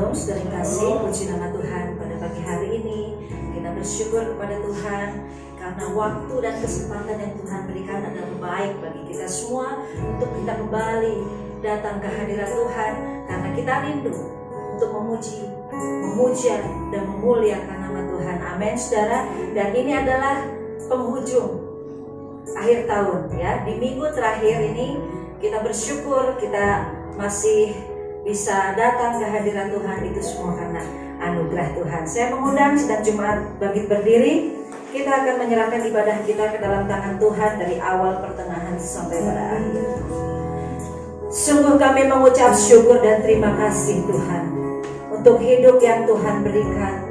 Shalom saudara kasih, puji nama Tuhan pada pagi hari ini. Kita bersyukur kepada Tuhan karena waktu dan kesempatan yang Tuhan berikan adalah baik bagi kita semua untuk kita kembali datang ke hadirat Tuhan, karena kita rindu untuk memuji, memuja dan memuliakan nama Tuhan. Amin saudara. Dan ini adalah penghujung akhir tahun ya. Di minggu terakhir ini kita bersyukur kita masih bisa datang ke hadirat Tuhan, itu semua karena anugerah Tuhan. Saya mengundang sedang Jumat bangkit berdiri. Kita akan menyerahkan ibadah kita ke dalam tangan Tuhan dari awal pertengahan sampai pada akhir. Sungguh kami mengucap syukur dan terima kasih Tuhan untuk hidup yang Tuhan berikan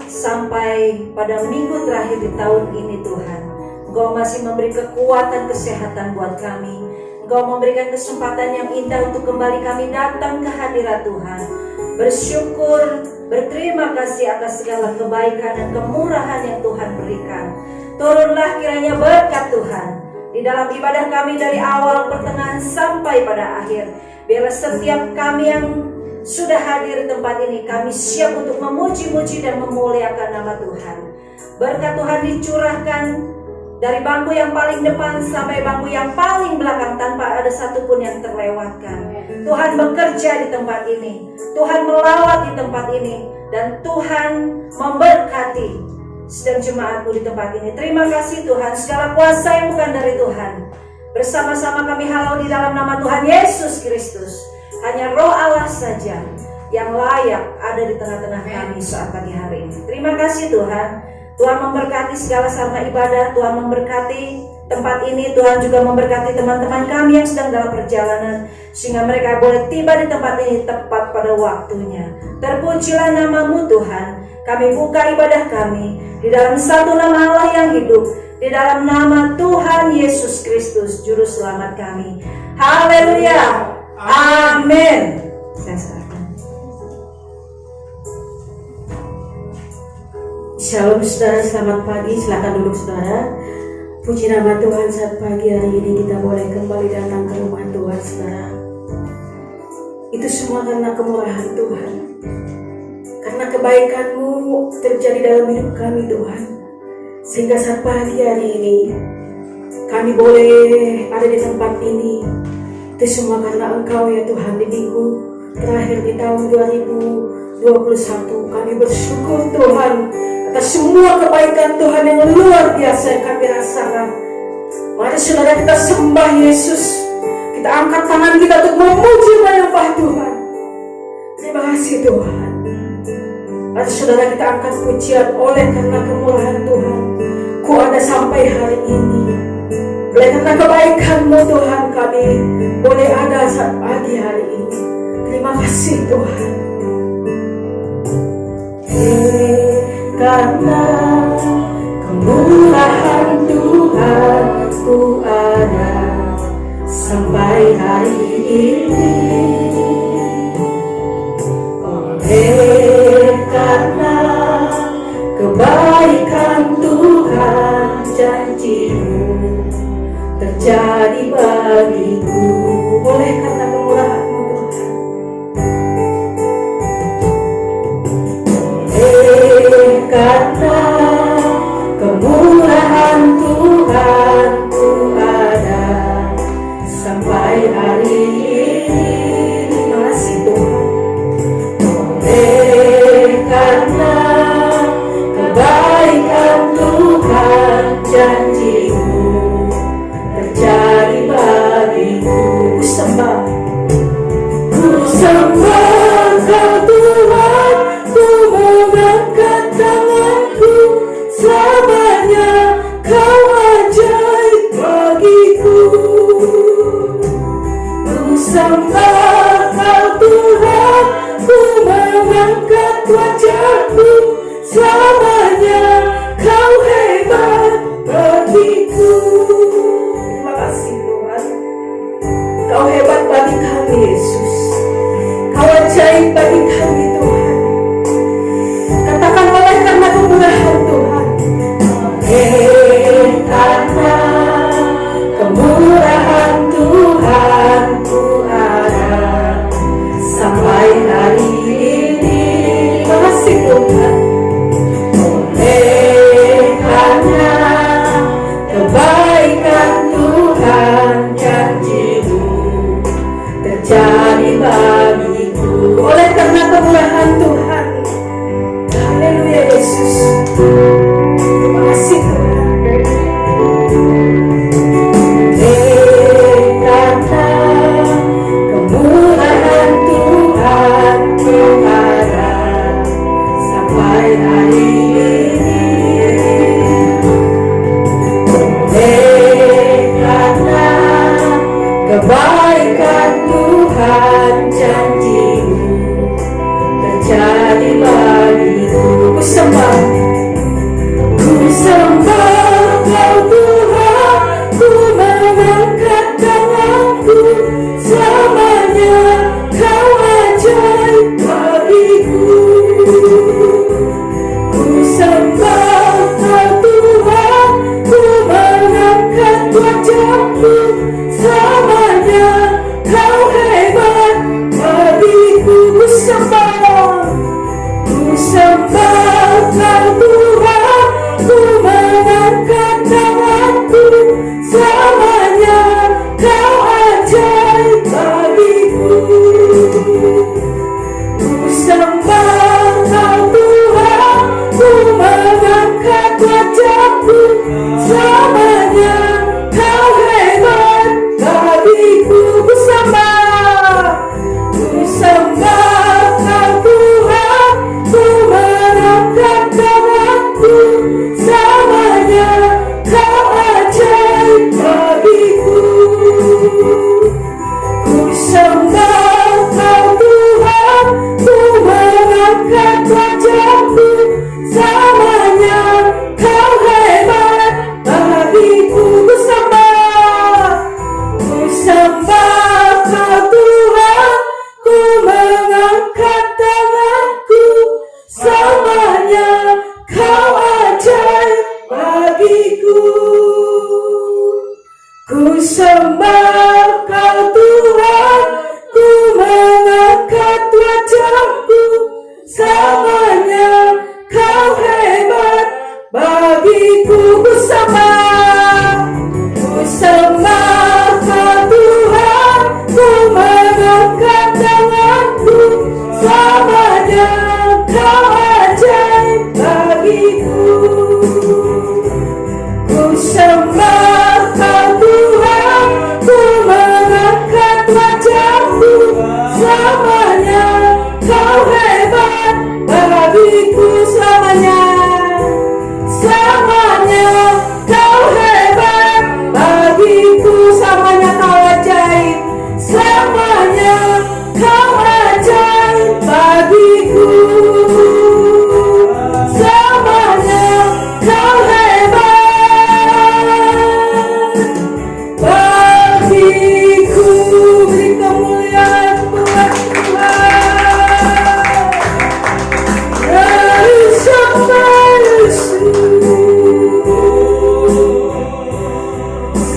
sampai pada minggu terakhir di tahun ini. Tuhan, Engkau masih memberi kekuatan kesehatan buat kami. Engkau memberikan kesempatan yang indah untuk kembali kami datang ke hadirat Tuhan. Bersyukur, berterima kasih atas segala kebaikan dan kemurahan yang Tuhan berikan. Turunlah kiranya berkat Tuhan di dalam ibadah kami dari awal pertengahan sampai pada akhir. Biarlah setiap kami yang sudah hadir di tempat ini, kami siap untuk memuji-muji dan memuliakan nama Tuhan. Berkat Tuhan dicurahkan dari bangku yang paling depan sampai bangku yang paling belakang tanpa ada satupun yang terlewatkan. Tuhan bekerja di tempat ini, Tuhan melawat di tempat ini, dan Tuhan memberkati setiap jemaatmu di tempat ini. Terima kasih Tuhan, segala kuasa yang bukan dari Tuhan bersama-sama kami halau di dalam nama Tuhan Yesus Kristus. Hanya Roh Allah saja yang layak ada di tengah-tengah kami saat pagi hari ini. Terima kasih Tuhan. Tuhan memberkati segala sarana ibadah, Tuhan memberkati tempat ini, Tuhan juga memberkati teman-teman kami yang sedang dalam perjalanan, sehingga mereka boleh tiba di tempat ini tepat pada waktunya. Terpujilah namamu Tuhan. Kami buka ibadah kami di dalam satu nama Allah yang hidup, di dalam nama Tuhan Yesus Kristus, Juru Selamat kami. Haleluya, amin. Saya serahkan. Shalom saudara, selamat pagi, silakan duduk saudara. Puji nama Tuhan, saat pagi hari ini kita boleh kembali datang ke rumah Tuhan saudara. Itu semua karena kemurahan Tuhan, karena kebaikan-Mu terjadi dalam hidup kami Tuhan, sehingga saat pagi hari ini kami boleh ada di tempat ini. Itu semua karena Engkau ya Tuhan. Di minggu terakhir di tahun 2021 kami bersyukur Tuhan atas semua kebaikan Tuhan yang luar biasa yang kami rasakan. Mari saudara kita sembah Yesus. Kita angkat tangan kita untuk memuji menyembah Tuhan. Terima kasih Tuhan. Mari saudara kita angkat pujian oleh karena kemurahan Tuhan. Ku ada sampai hari ini. Oleh karena kebaikan-Mu Tuhan, kami boleh ada saat pagi hari ini. Terima kasih Tuhan. Karena kemurahan Tuhan, ku ada sampai hari ini. Oleh karena kebaikan Tuhan, janji-Mu terjadi bagiku. Oleh karena kemurahan-Mu Tuhan. Karena kemurahan Tuhan, ku ada sampai hari ini. Terima kasih Tuhan. Karena kebaikan Tuhan, janji-Mu terjadi bagiku. Ku sembah Kau Tuhan. Ku mengangkat tanganku, selamanya Kau ajaib bagiku. Ku sembah Kau Tuhan, ku mengangkat wajahku, selamanya Kau hebat bagiku. Terima kasih Tuhan. Kau hebat bagi kami Yesus. Kau ajaib bagi kami Tuhan. Katakan oleh karena kemurahan Tuhan. Karena kemurahan Tuhan, ku ada sampai hari ini. kemurahan Tuhan. Haleluya Yesus. Terima kasih Tuhan. Karena kemurahan Tuhan ku harap sampai hari ini. Karena kebaikan Tuhan janji-Mu terjadi bagiku. Ku sembah Kau Tuhan, ku mengangkat tanganku, selamanya Kau ajaib bagiku. Ku sembah Kau Tuhan, ku mengangkat wajahku, selamanya Kau hebat bagiku. Ku sembah Kau Tuhan, ku mengangkat tanganku, selamanya Kau ajaib bagiku. Ku sembah Kau Tuhan, ku mengangkat wajahku, selamanya Kau hebat bagiku. Ku sembah Kau Tuhan, ku mengangkat tanganku, selamanya Kau ajaib bagiku. Ku sembah Kau Tuhan, ku mengangkat wajahku, selamanya Kau hebat bagiku. Ku sembah Kau Tuhan, ku mengangkat tanganku, selamanya Kau ajaib bagiku. Ku sembah Kau Tuhan, ku mengangkat wajahku, selamanya Kau hebat bagiku. Ku sembah Kau Tuhan, ku mengangkat tanganku, selamanya Kau ajaib bagiku. Ku sembah Kau Tuhan, ku mengangkat wajahku, selamanya Kau hebat bagiku. Selamanya Kau hebat bagiku, selamanya Kau ajaib, selamanya Kau ajaib bagiku. Selamanya Kau hebat bagiku. Beri kemuliaan buat Tuhan.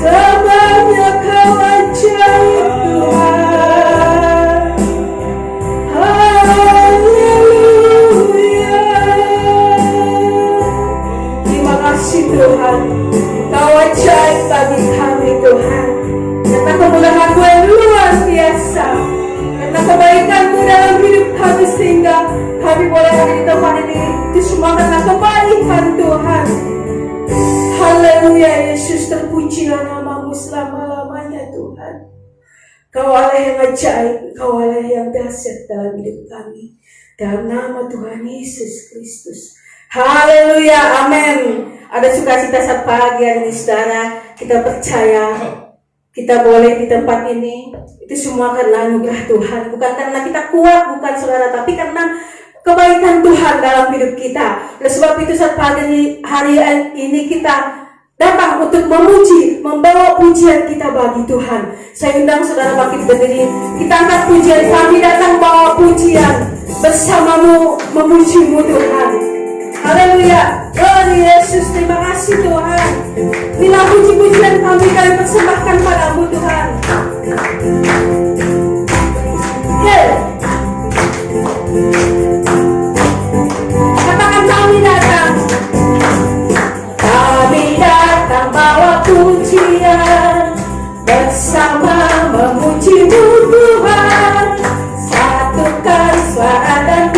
Selamanya Kau ajaib Tuhan. Haleluya. Terima kasih Tuhan, Kau ajaib bagi kami Tuhan. Karena kemurahan-Mu yang luar biasa, karena kebaikan-Mu dalam hidup kami, sehingga kami boleh ada di tempat ini. Itu semua karena kebaikan Tuhan. Haleluya Yesus, terpujilah nama-Mu selama-lamanya Tuhan. Kau Allah yang ajaib, Kau Allah yang dahsyat dalam hidup kami. Dalam nama Tuhan Yesus Kristus. Haleluya, amin. Ada sukacita saat pagi hari ini saudara. Kita percaya kita boleh di tempat ini. Itu semua karena anugerah Tuhan. Bukan karena kita kuat, bukan saudara, tapi karena kebaikan Tuhan dalam hidup kita. Oleh sebab itu saat pagi hari ini kita datang untuk memuji, membawa pujian kita bagi Tuhan. Saya undang saudara bangkit berdiri. Kita angkat pujian, kami datang bawa pujian bersamamu, memuji-Mu Tuhan. Haleluya. Glory Yesus, terima kasih Tuhan. Inilah puji-pujian kami persembahkan padamu Tuhan. Katakan kami datang. Kami datang bawa pujian, bersama memuji-Mu Tuhan. Satukan suara dan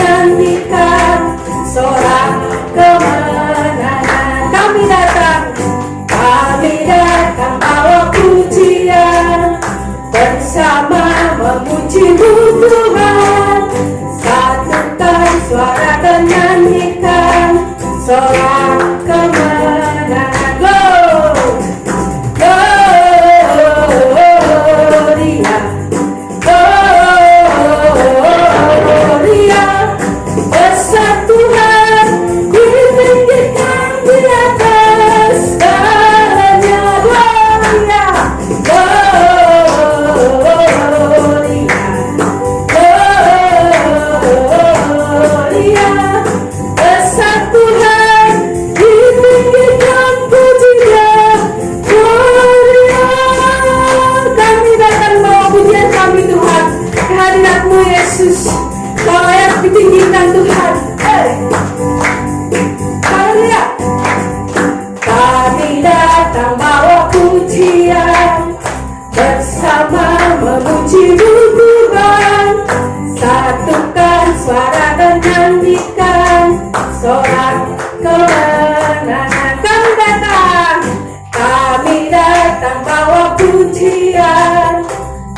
datang bawa pujian,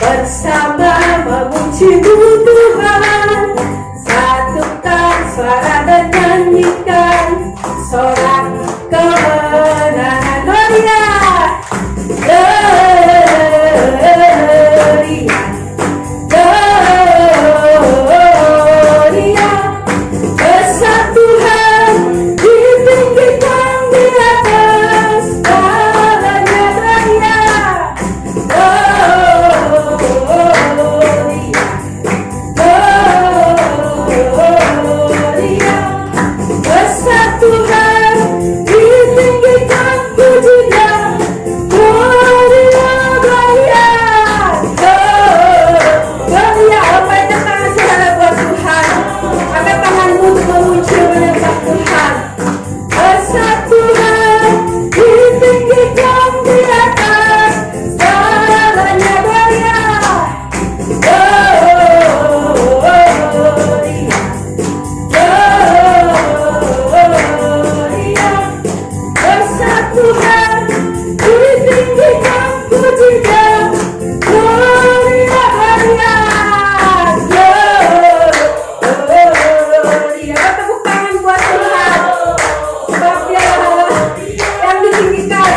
bersama memuji-Mu Tuhan. Satukan suara dan nyanyikan sorak kemenangan. Gloria, Gloria, besar Tuhan, ditinggikan di atas segalanya. Gloria, besar Tuhan, ditinggikan pujinya. Gloria, Gloria, Gloria. Lambaikan tangan saudara buat Tuhan. Angkat tanganmu untuk memuji menyembah Tuhan. Besar Tuhan, ditinggikan di atas segalanya. Gloria, Gloria, besar Tuhan, ditinggikan pujinya. Gloria, Gloria. Tepuk tangan buat Tuhan. Sebab Dialah yang ditinggikan.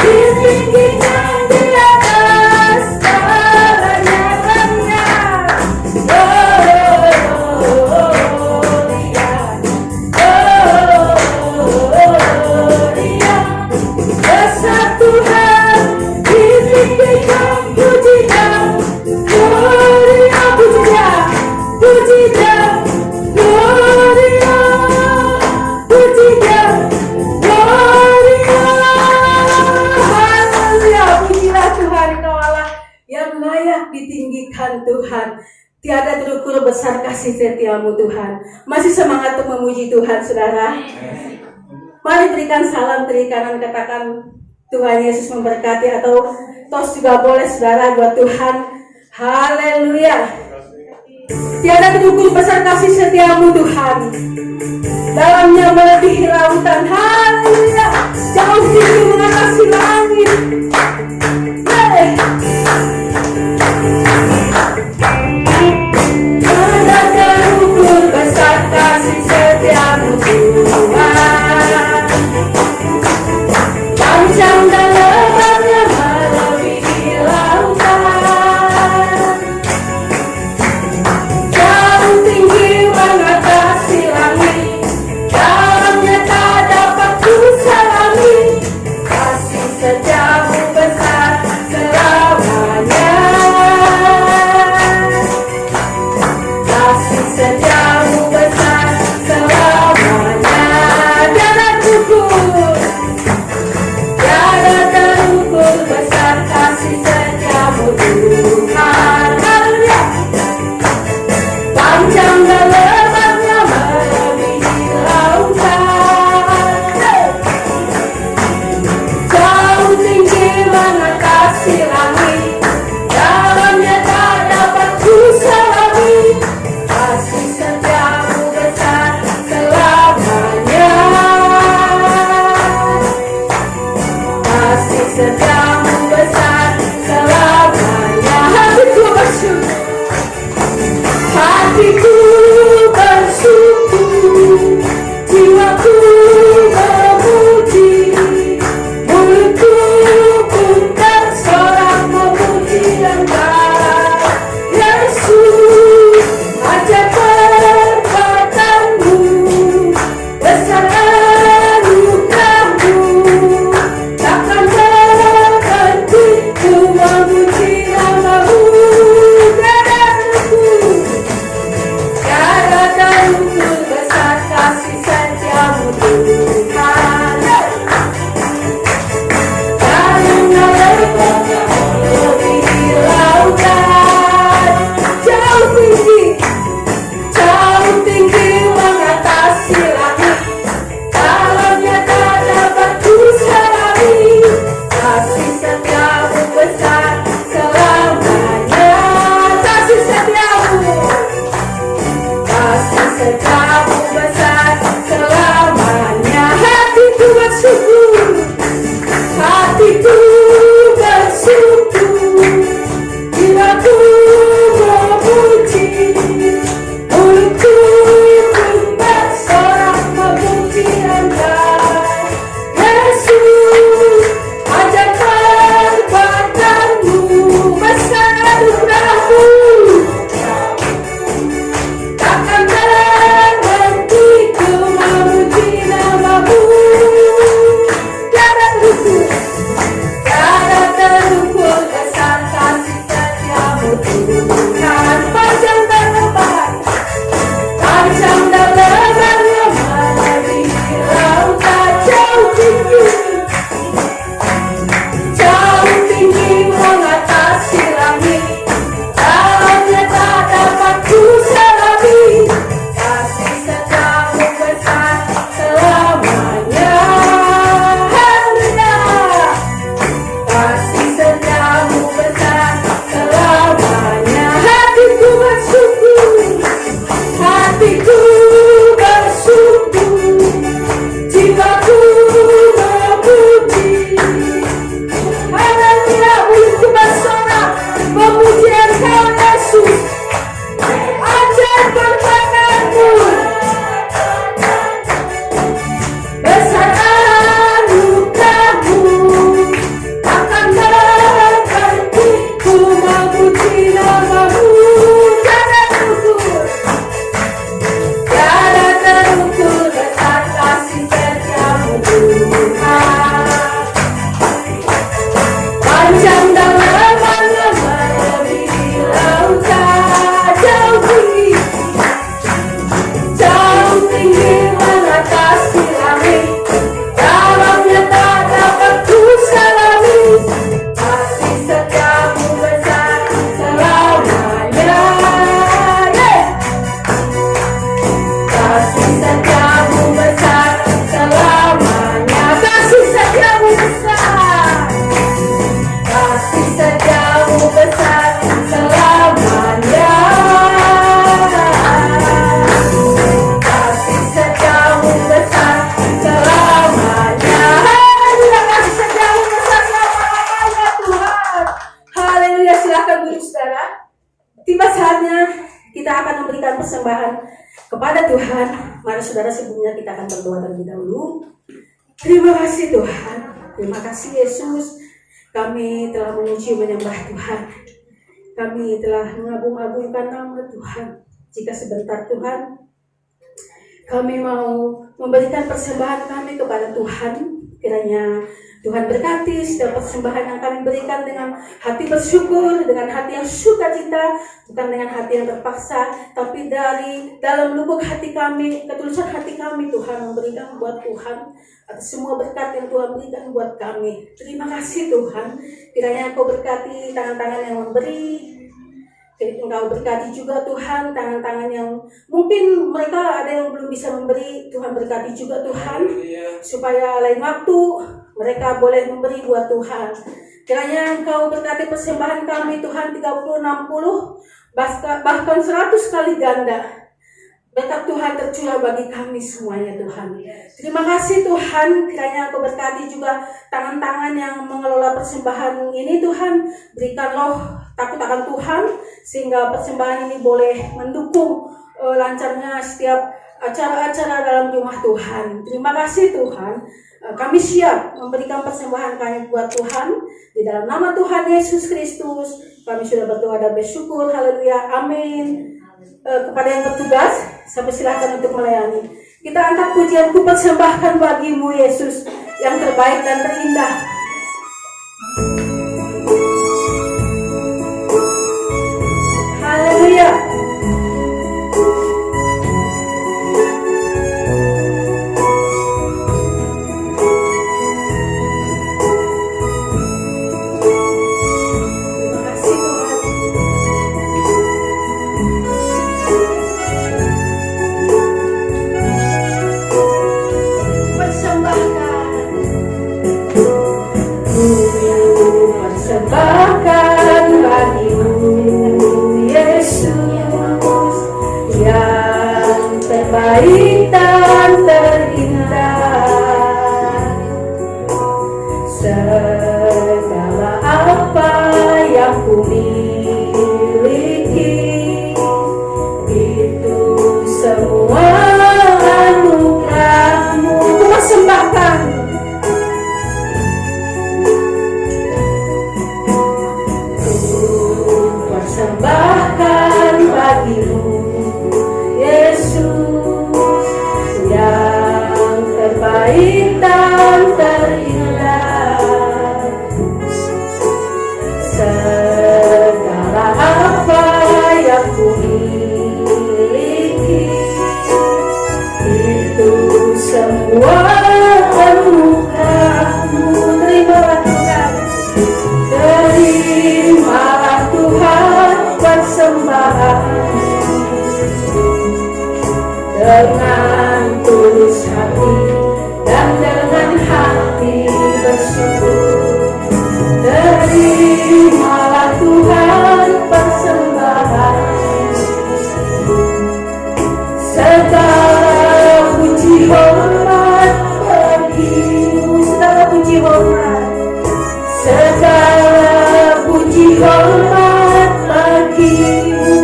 Ditinggikan di atas segalanya. Gloria, besar Tuhan, ditinggikan pujinya. Gloria, pujinya, pujinya. Gloria, pujinya. Gloria, haleluya. Pujilah Tuhan, Engkau Allah yang layak ditinggikan Tuhan. Tiada terukur besar kasih setiamu Tuhan. Masih semangat untuk memuji Tuhan, saudara? Mari berikan salam beri kanan, katakan Tuhan Yesus memberkati, atau tos juga boleh saudara buat Tuhan. Haleluya. Tiada terukur besar kasih setiamu Tuhan. Dalamnya melebihi lautan. Haleluya. Jauh tinggi mengatasi langit. Tiada terukur besar kasih setiamu Tuhan. Panjang dan lebarnya melebihi lautan. Jauh tinggi mengatasi langit. Dalamnya tak dapat ku selami. Kasih setiamu besar selamanya. Kasih setiamu besar selamanya. Tiada terukur, tiada terukur besar kasih setiamu Tuhan. Haleluya. Panjang dan lebarnya melebihi lautan. Jauh tinggi mengatasi langit. Dalamnya tak dapat ku selami. Kasih setiamu besar selamanya. Kasih setiamu besar selamanya. Hatiku bersyukur, hatiku bersyukur, jiwaku memuji, mulutku pun bersorak memuji Engkau. Yesus, ajar perbuatanmu, besar anugerahmu, takkan berhenti hatiku bersyukur, jiwaku memuji, mulutku pun bersorak memuji Engkau. Yesus, ajarkan perbuatanmu, besar anugerahmu, takkan berhenti ku memuji namamu. Tiada terukur, tiada terukur besar kasih setiamu Tuhan. Panjang dan lebar, panjang dan lebar, lebih lautan jauh tinggi, jauh tinggi mengatasi langit. Dalamnya tak dapat ku selami, kasih setiamu besar selamanya. Haleluya, kasih setiamu besar selamanya. Hatiku bersyukur, hatiku bersyukur, jiwaku memuji. Haleluya, mulutku bersorak memuji Engkau Yesus. Ajar perbuatanmu, besar anugerahmu, takkan berhenti ku memuji namamu. Tiada terukur, tiada terukur besar kasih setiamu Tuhan. Panjang dan lebar, lebih lautan jauh tinggi, jauh tinggi mengatasi langit. Dalamnya tak dapat ku selami, kasih setiamu besar selamanya. Kasih setiamu besar selamanya. Kasih setiamu besar, kasih setiamu besar selamanya. Kasih setiamu besar selamanya. Haleluya, kasih setiamu besar selamanya Tuhan. Haleluya, silakan duduk saudara. Tiba saatnya kita akan memberikan persembahan kepada Tuhan. Mari saudara, sebelumnya kita akan berdoa terlebih dahulu. Terima kasih Tuhan, terima kasih Yesus. Kami telah memuji menyembah Tuhan. Kami telah mengagung-agungkan nama Tuhan. Jika sebentar Tuhan, kami mau memberikan persembahan kami kepada Tuhan. Kiranya Tuhan berkati setiap persembahan yang kami berikan dengan hati bersyukur, dengan hati yang sukacita, bukan dengan hati yang terpaksa, tapi dari dalam lubuk hati kami, ketulusan hati kami Tuhan memberikan buat Tuhan atas semua berkat yang Tuhan berikan buat kami. Terima kasih Tuhan. Kiranya Engkau berkati tangan-tangan yang memberi. Engkau berkati juga Tuhan tangan-tangan yang mungkin mereka ada yang belum bisa memberi. Tuhan berkati juga Tuhan, supaya lain waktu mereka boleh memberi buat Tuhan. Kiranya Engkau berkati persembahan kami Tuhan 30, 60, bahkan 100 kali ganda. Berkat Tuhan tercurah bagi kami semuanya Tuhan. Terima kasih Tuhan. Kiranya Engkau berkati juga tangan-tangan yang mengelola persembahan ini Tuhan. Berikan roh takut akan Tuhan, sehingga persembahan ini boleh mendukung lancarnya setiap acara-acara dalam rumah Tuhan. Terima kasih Tuhan. Kami siap memberikan persembahan kami buat Tuhan. Di dalam nama Tuhan Yesus Kristus kami sudah berdoa dan bersyukur. Haleluya, amin. Kepada yang bertugas, saya persilahkan untuk melayani. Kita angkat pujianku persembahkan bagimu Yesus, yang terbaik dan terindah. Haleluya. Persembahkan bagimu Yesus, yang terbaik dan terindah. ku miliki, itu semua anugerah-Mu. Ku persembahkan, persembahkan bagi-Mu, Yesus, yang terbaik dan terindah. Segala apa yang ku miliki, itu semua anugerah-Mu. Terimalah Tuhan, terimalah Tuhan persembahan dengan tulus hati dan dengan hati bersyukur. Terimalah Tuhan persembahan, segala puji hormat bagi-Mu. Segala puji hormat, segala puji hormat bagi-Mu.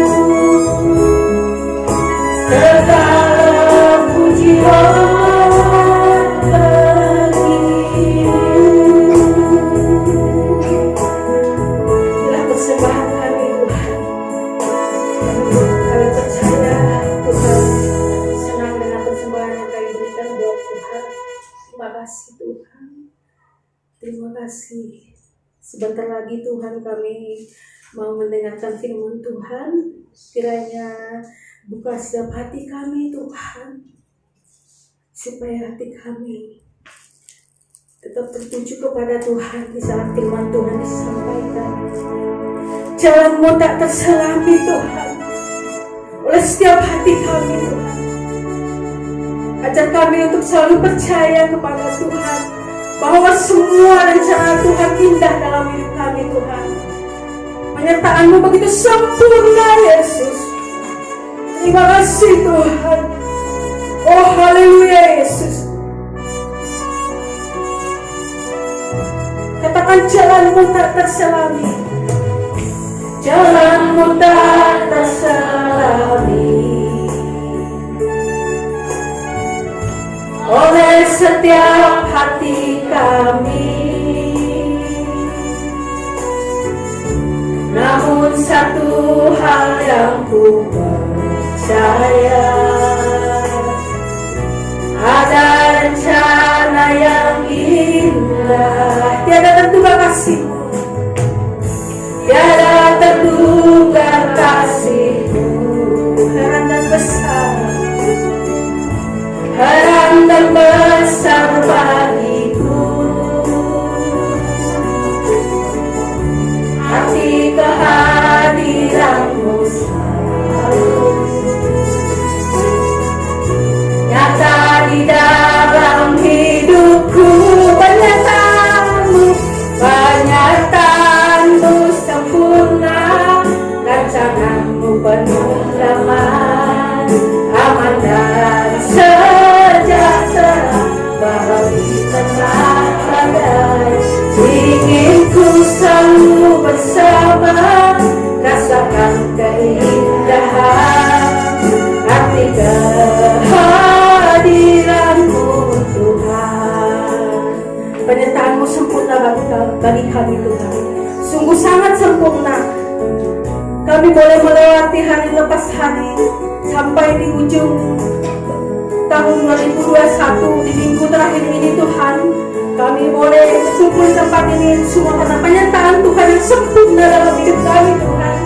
Segala puji hormat bagi-Mu. Inilah persembahan kami Tuhan. Kami percaya Tuhan senang dengan persembahan yang kami berikan buat Tuhan. Terima kasih Tuhan. Terima kasih. Sebentar lagi Tuhan kami mau mendengarkan firman Tuhan. Kiranya buka setiap hati kami Tuhan, supaya hati kami tetap tertuju kepada Tuhan di saat firman Tuhan disampaikan. Jalan-Mu tak terselami Tuhan oleh setiap hati kami Tuhan. Ajar kami untuk selalu percaya kepada Tuhan, bahwa semua rencana Tuhan indah dalam hidup kami Tuhan. Penyertaan-Mu begitu sempurna Yesus. Terima kasih Tuhan. Oh haleluya Yesus. Katakan jalan-Mu tak terselami. Jalan-Mu tak terselami oleh setiap hati kami. Namun satu hal yang ku percaya, ada rencana yang indah. Tiada terduga kasih-Mu, tiada terduga kasih-Mu. Heran dan besar, heran dan besar bagiku. Hati kehadiran-Mu selalu nyata di dalam hidupku. Penyertaan-Mu, penyertaan-Mu sempurna. Rancangan-Mu penuh damai, aman dan sejahtera, bagi tengah badai. Ingin ku selalu bersama, rasakan keindahan hati kehadiran-Mu Tuhan. Penyertaan-Mu sempurna bagi kami Tuhan. Sungguh sangat sempurna. Kami boleh melewati hari lepas hari sampai di ujung tahun 2021, di minggu terakhir ini Tuhan. Kami boleh berkumpul di tempat ini semua karena penyertaan Tuhan yang sempurna dalam hidup kami Tuhan.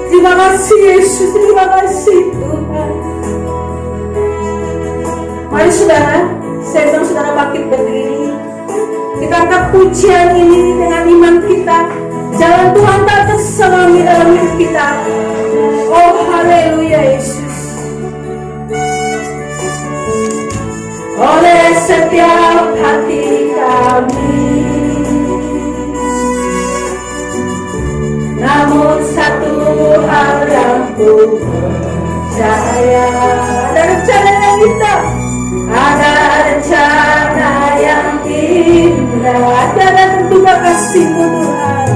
Terima kasih Yesus, terima kasih Tuhan. Mari saudara, saya bilang saudara bangkit berdiri. Kita angkat pujian ini dengan iman kita. Jalan Tuhan tak terselami dalam hidup kita. Oh haleluya Yesus. Oleh setiap hati kami, namun satu hal yang ku percaya, ada rencana yang indah, ada rencana yang indah, ada dan terduga kasih-Mu Tuhan.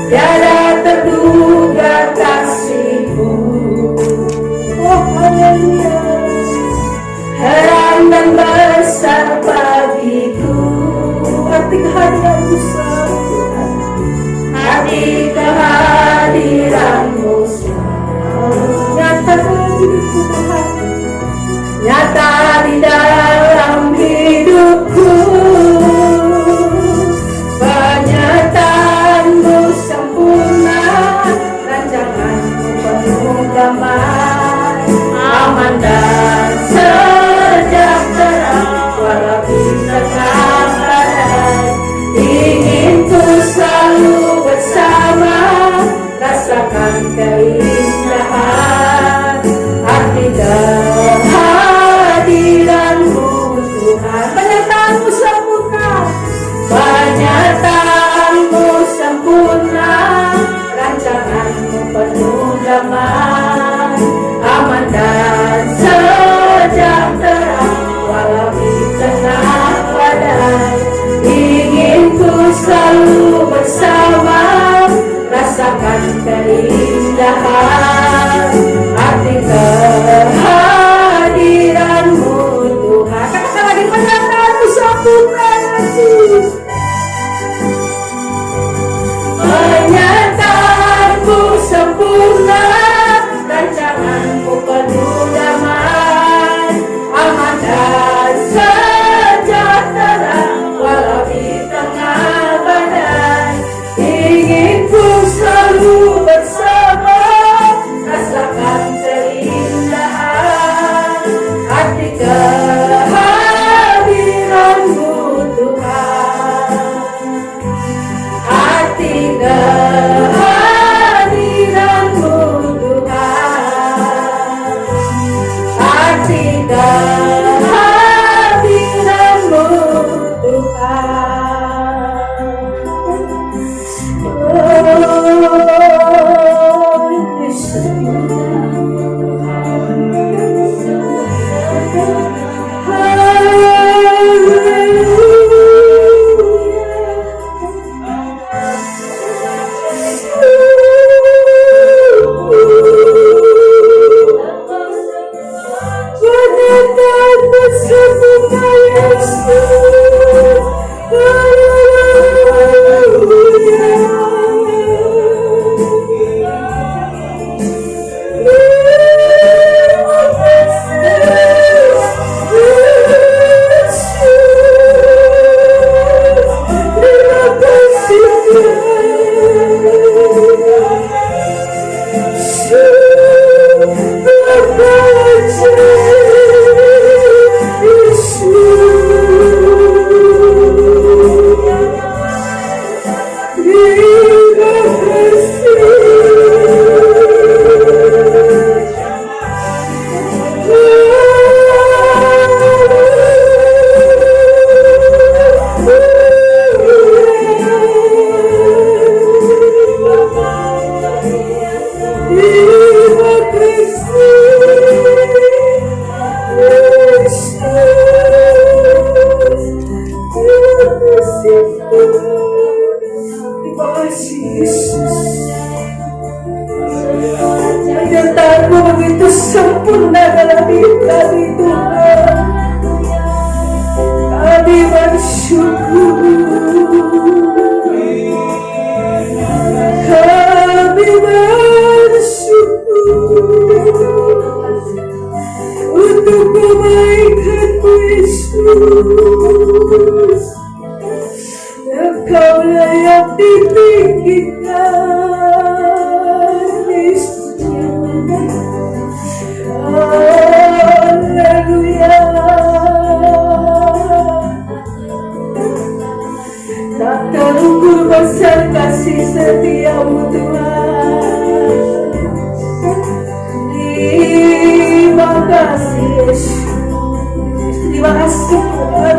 tiada terduga kasih-Mu. Oh haleluya, heran dan besar bagiku arti kehadiran-Mu sempurna, arti kehadiran-Mu nyata di hidupku Tuhan, nyata di dalam hidupku. Penyertaan-Mu sempurna, rancangan-Mu penuh damai, aman dan sejahtera, walau di tengah badai. Ingin ku selalu bersama, rasakan keindahan arti kehadiran-Mu Tuhan. Penyertaan-Mu sempurna, penyertaan-Mu sempurna, rancangan-Mu penuh damai, aman dan sejahtera, walau di tengah badai. Ingin ku selalu bersama, rasakan keindahan arti kehadiran-Mu Tuhan. Katakan lagi, penyertaan-Mu sempurna Yesus. Penyertaan-Mu sempurna, rancangan-Mu penuh damai, aman dan sejahtera, walau di tengah badai. Ingin ku selalu bersama, rasakan keindahan arti kehadiran-Mu Tuhan, arti kehadiran-Mu Tuhan, arti kehadiran-Mu Tuhan. Penyertaan-Mu begitu sempurna dalam hidup kami Tuhan. Kami bersyukur, kami bersyukur untuk kebaikan-Mu Yesus. Engkau layak ditinggikan Yesus. Haleluya. Tak terukur besar kasih setia-Mu Tuhan. Terima kasih Yesus. Terima kasih Tuhan.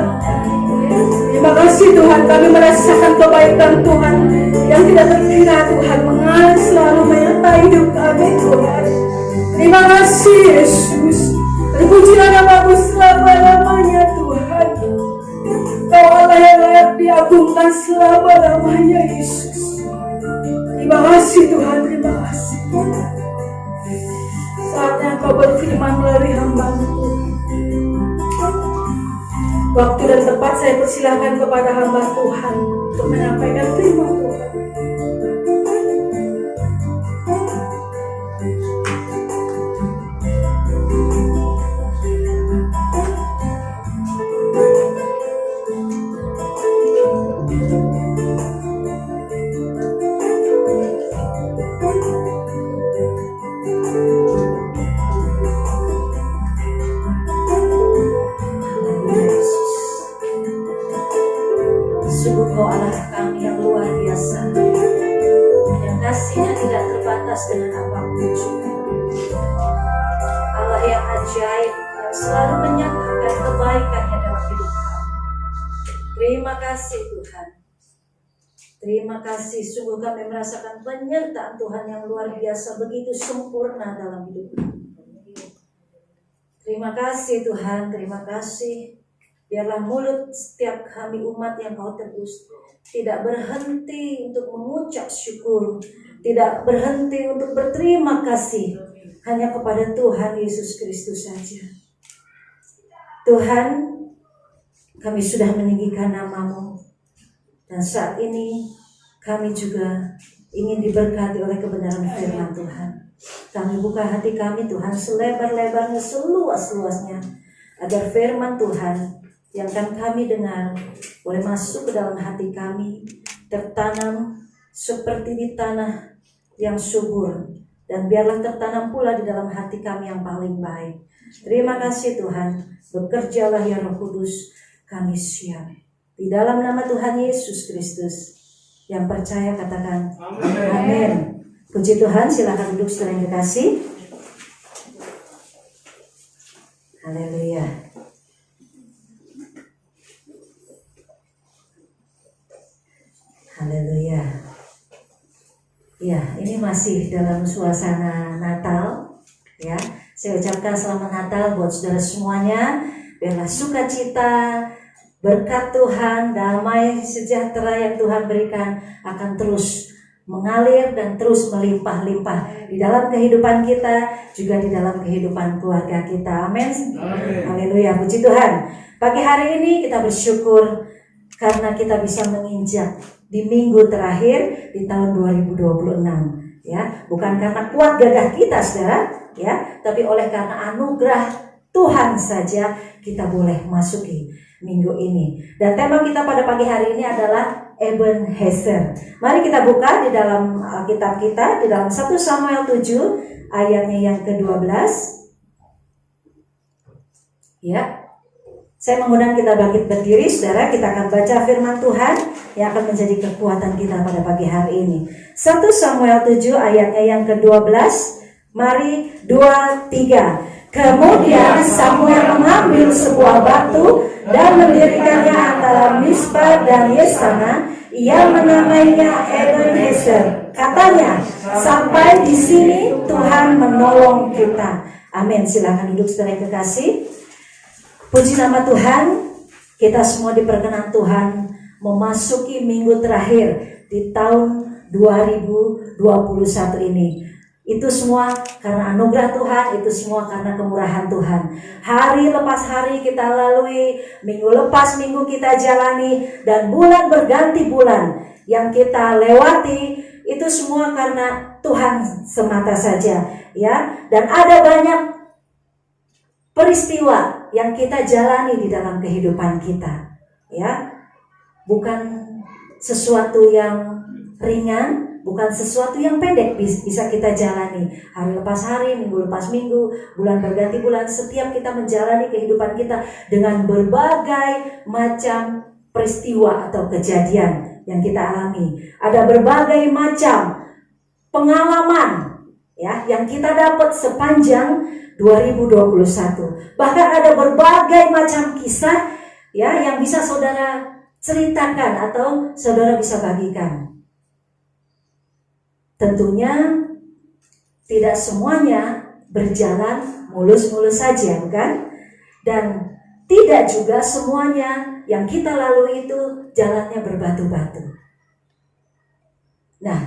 Terima kasih Tuhan, kami merasakan kebaikan Tuhan yang tidak terkira Tuhan, mengalir selalu menyertai hidup kami Tuhan. Terima kasih Yesus. Terpujilah nama-Mu selama-lamanya Tuhan. Kau Allah yang layak diagungkan selama-lamanya Yesus. Terima kasih Tuhan, terima kasih. Saatnya Engkau berfirman melalui hamba-Mu. Waktu dan tempat saya persilahkan kepada hamba Tuhan untuk menyampaikan firman Tuhan. Sungguh Kau Allah kami yang luar biasa, yang kasih-Nya tidak terbatas dengan apapun juga. Allah yang ajaib, yang selalu menyatakan kebaikan-Nya dalam hidup kami. Terima kasih Tuhan. Terima kasih, sungguh kami merasakan penyertaan Tuhan yang luar biasa, begitu sempurna dalam hidup kami. Terima kasih Tuhan, terima kasih. Biarlah mulut setiap kami umat yang Kau tebus tidak berhenti untuk mengucap syukur, tidak berhenti untuk berterima kasih hanya kepada Tuhan Yesus Kristus saja. Tuhan, kami sudah meninggikan nama-Mu, dan saat ini kami juga ingin diberkati oleh kebenaran firman Tuhan. Kami buka hati kami Tuhan selebar-lebarnya, seluas-luasnya, agar firman Tuhan yang akan kami dengar boleh masuk ke dalam hati kami, tertanam seperti di tanah yang subur, dan biarlah tertanam pula di dalam hati kami yang paling baik. Terima kasih Tuhan, bekerjalah ya Roh Kudus, kami siap. Di dalam nama Tuhan Yesus Kristus, yang percaya katakan amin. Puji Tuhan, silakan duduk saudara yang dikasih. Haleluya. Haleluya. Ya, ini masih dalam suasana Natal. Ya, saya ucapkan selamat Natal buat saudara semuanya. Biarlah sukacita, berkat Tuhan, damai, sejahtera yang Tuhan berikan akan terus mengalir dan terus melimpah-limpah di dalam kehidupan kita, juga di dalam kehidupan keluarga kita. Amin. Haleluya. Puji Tuhan. Pagi hari ini kita bersyukur karena kita bisa menginjak di minggu terakhir di tahun 2026, ya, bukan karena kuat gagah kita saudara, ya, tapi oleh karena anugerah Tuhan saja kita boleh masuki minggu ini. Dan tema kita pada pagi hari ini adalah Ebenezer. Mari kita buka di dalam kitab kita, di dalam 1 Samuel 7 ayatnya yang ke-12. Ya, saya mengundang kita bangkit berdiri, saudara. Kita akan baca firman Tuhan yang akan menjadi kekuatan kita pada pagi hari ini. 1 Samuel 7 ayatnya yang ke-12. Mari 2, 3. Kemudian Samuel mengambil sebuah batu dan mendirikannya antara Mispa dan Yesana. Ia menamainya Ebenezer. Katanya, sampai di sini Tuhan menolong kita. Amin. Silakan duduk saudara yang kekasih. Puji nama Tuhan, kita semua diperkenan Tuhan memasuki minggu terakhir di tahun 2021 ini. Itu semua karena anugerah Tuhan, itu semua karena kemurahan Tuhan. Hari lepas hari kita lalui, minggu lepas minggu kita jalani, dan bulan berganti bulan yang kita lewati, itu semua karena Tuhan semata saja, ya. Dan ada banyak peristiwa yang kita jalani di dalam kehidupan kita, ya. Bukan sesuatu yang ringan, bukan sesuatu yang pendek bisa kita jalani. Hari lepas hari, minggu lepas minggu, bulan berganti bulan, setiap kita menjalani kehidupan kita dengan berbagai macam peristiwa atau kejadian yang kita alami. Ada berbagai macam pengalaman, ya, yang kita dapat sepanjang 2021. Bahkan ada berbagai macam kisah, ya, yang bisa saudara ceritakan atau saudara bisa bagikan. Tentunya tidak semuanya berjalan mulus-mulus saja, bukan? Dan tidak juga semuanya yang kita lalui itu jalannya berbatu-batu. Nah,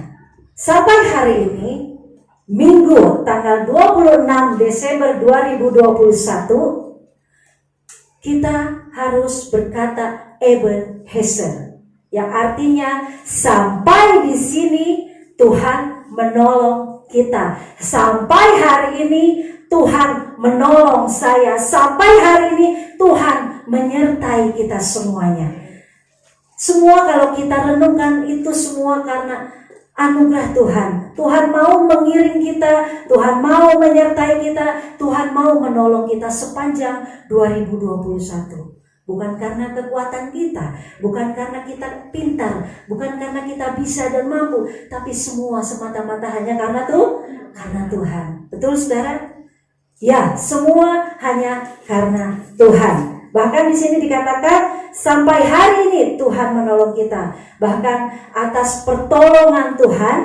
Sampai hari ini, Minggu tanggal 26 Desember 2021, kita harus berkata Ebenezer, yang artinya sampai di sini Tuhan menolong kita. Sampai hari ini Tuhan menolong saya. Sampai hari ini Tuhan menyertai kita semuanya. Semua kalau kita renungkan itu semua karena anugerah Tuhan. Tuhan mau mengiring kita, Tuhan mau menyertai kita, Tuhan mau menolong kita sepanjang 2021. Bukan karena kekuatan kita, bukan karena kita pintar, bukan karena kita bisa dan mampu, tapi semua semata-mata hanya karena Tuhan. Betul saudara? Ya, semua hanya karena Tuhan. Bahkan di sini dikatakan sampai hari ini Tuhan menolong kita. Bahkan atas pertolongan Tuhan,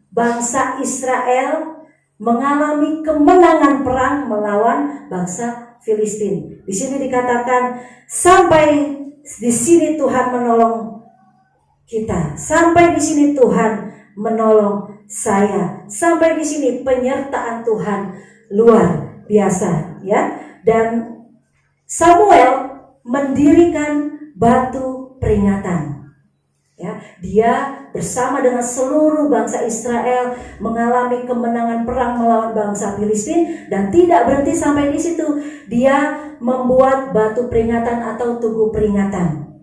bangsa Israel mengalami kemenangan perang melawan bangsa Filistin. Di sini dikatakan sampai di sini Tuhan menolong kita. Sampai di sini Tuhan menolong saya. Sampai di sini penyertaan Tuhan luar biasa, ya. Dan Samuel mendirikan batu peringatan. Ya, dia bersama dengan seluruh bangsa Israel mengalami kemenangan perang melawan bangsa Filistin, dan tidak berhenti sampai di situ. Dia membuat batu peringatan atau tugu peringatan.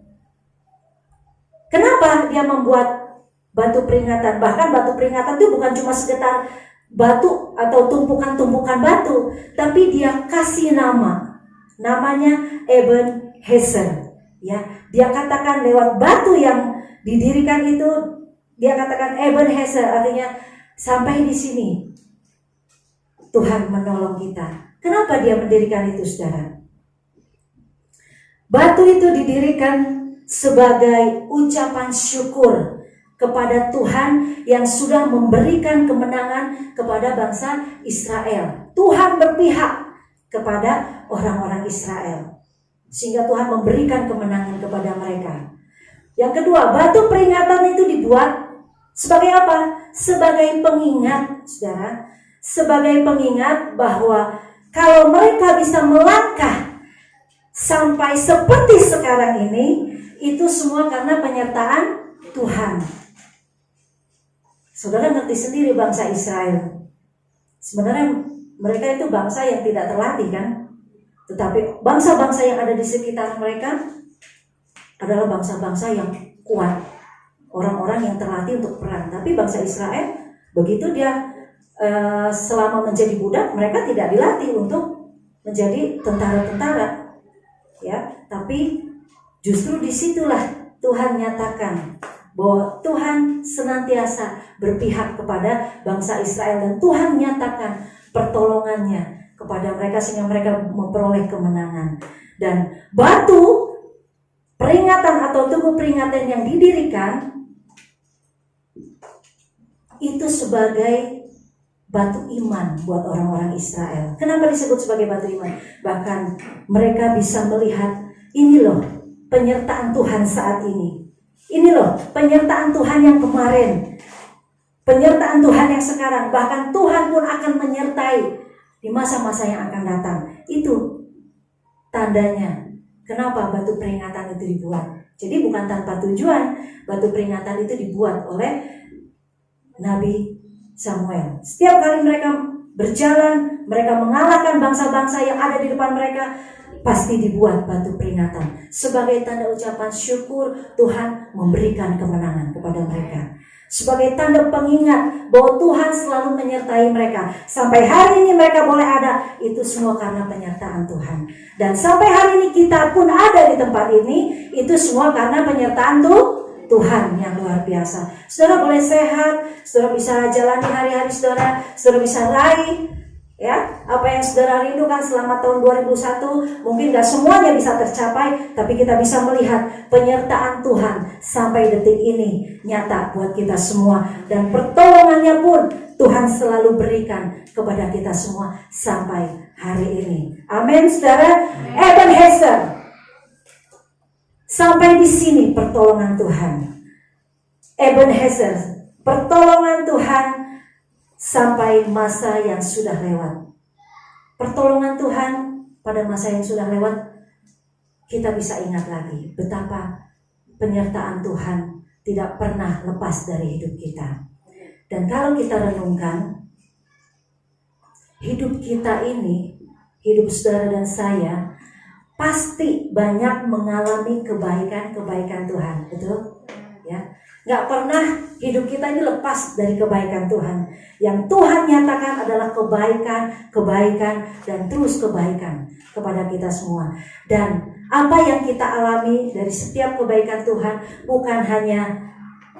Kenapa dia membuat batu peringatan? Bahkan batu peringatan itu bukan cuma sekedar batu atau tumpukan-tumpukan batu, tapi dia kasih nama. Namanya Ebenezer. Ya, dia katakan lewat batu yang didirikan itu, dia katakan Ebenezer, artinya sampai di sini Tuhan menolong kita. Kenapa dia mendirikan itu, saudara? Batu itu didirikan sebagai ucapan syukur kepada Tuhan yang sudah memberikan kemenangan kepada bangsa Israel. Tuhan berpihak kepada orang-orang Israel, sehingga Tuhan memberikan kemenangan kepada mereka. Yang kedua, batu peringatan itu dibuat sebagai apa? Sebagai pengingat, saudara. Sebagai pengingat bahwa kalau mereka bisa melangkah sampai seperti sekarang ini, itu semua karena penyertaan Tuhan. Saudara ngerti sendiri bangsa Israel. Sebenarnya mereka itu bangsa yang tidak terlatih, kan? Tetapi bangsa-bangsa yang ada di sekitar mereka adalah bangsa-bangsa yang kuat, orang-orang yang terlatih untuk perang. Tapi bangsa Israel, begitu dia selama menjadi budak, mereka tidak dilatih untuk menjadi tentara-tentara, ya. Tapi justru disitulah Tuhan nyatakan bahwa Tuhan senantiasa berpihak kepada bangsa Israel, dan Tuhan nyatakan pertolongannya kepada mereka sehingga mereka memperoleh kemenangan. Dan batu peringatan atau tugu peringatan yang didirikan itu sebagai batu iman buat orang-orang Israel. Kenapa disebut sebagai batu iman? Bahkan mereka bisa melihat, ini loh penyertaan Tuhan saat ini. Ini loh penyertaan Tuhan yang kemarin, penyertaan Tuhan yang sekarang. Bahkan Tuhan pun akan menyertai di masa-masa yang akan datang. Itu tandanya kenapa batu peringatan itu dibuat. Jadi bukan tanpa tujuan. Batu peringatan itu dibuat oleh Nabi Samuel. Setiap kali mereka berjalan, mereka mengalahkan bangsa-bangsa yang ada di depan mereka, pasti dibuat batu peringatan sebagai tanda ucapan syukur Tuhan memberikan kemenangan kepada mereka, sebagai tanda pengingat bahwa Tuhan selalu menyertai mereka. Sampai hari ini mereka boleh ada, itu semua karena penyertaan Tuhan. Dan sampai hari ini kita pun ada di tempat ini, itu semua karena penyertaan Tuhan yang luar biasa. Saudara boleh sehat, saudara bisa jalani hari-hari saudara bisa raih, ya, apa yang saudara rindukan selama tahun 2001. Mungkin gak semuanya bisa tercapai, tapi kita bisa melihat penyertaan Tuhan sampai detik ini nyata buat kita semua. Dan pertolongannya pun Tuhan selalu berikan kepada kita semua sampai hari ini. Amin, saudara. Ebenezer. Sampai di sini pertolongan Tuhan. Ebenezer Pertolongan Tuhan sampai masa yang sudah lewat. Pertolongan Tuhan pada masa yang sudah lewat, kita bisa ingat lagi betapa penyertaan Tuhan tidak pernah lepas dari hidup kita. Dan kalau kita renungkan, hidup kita ini, hidup saudara dan saya, pasti banyak mengalami kebaikan-kebaikan Tuhan, betul? Ya, nggak pernah hidup kita ini lepas dari kebaikan Tuhan. Yang Tuhan nyatakan adalah kebaikan, dan terus kebaikan kepada kita semua. Dan apa yang kita alami dari setiap kebaikan Tuhan bukan hanya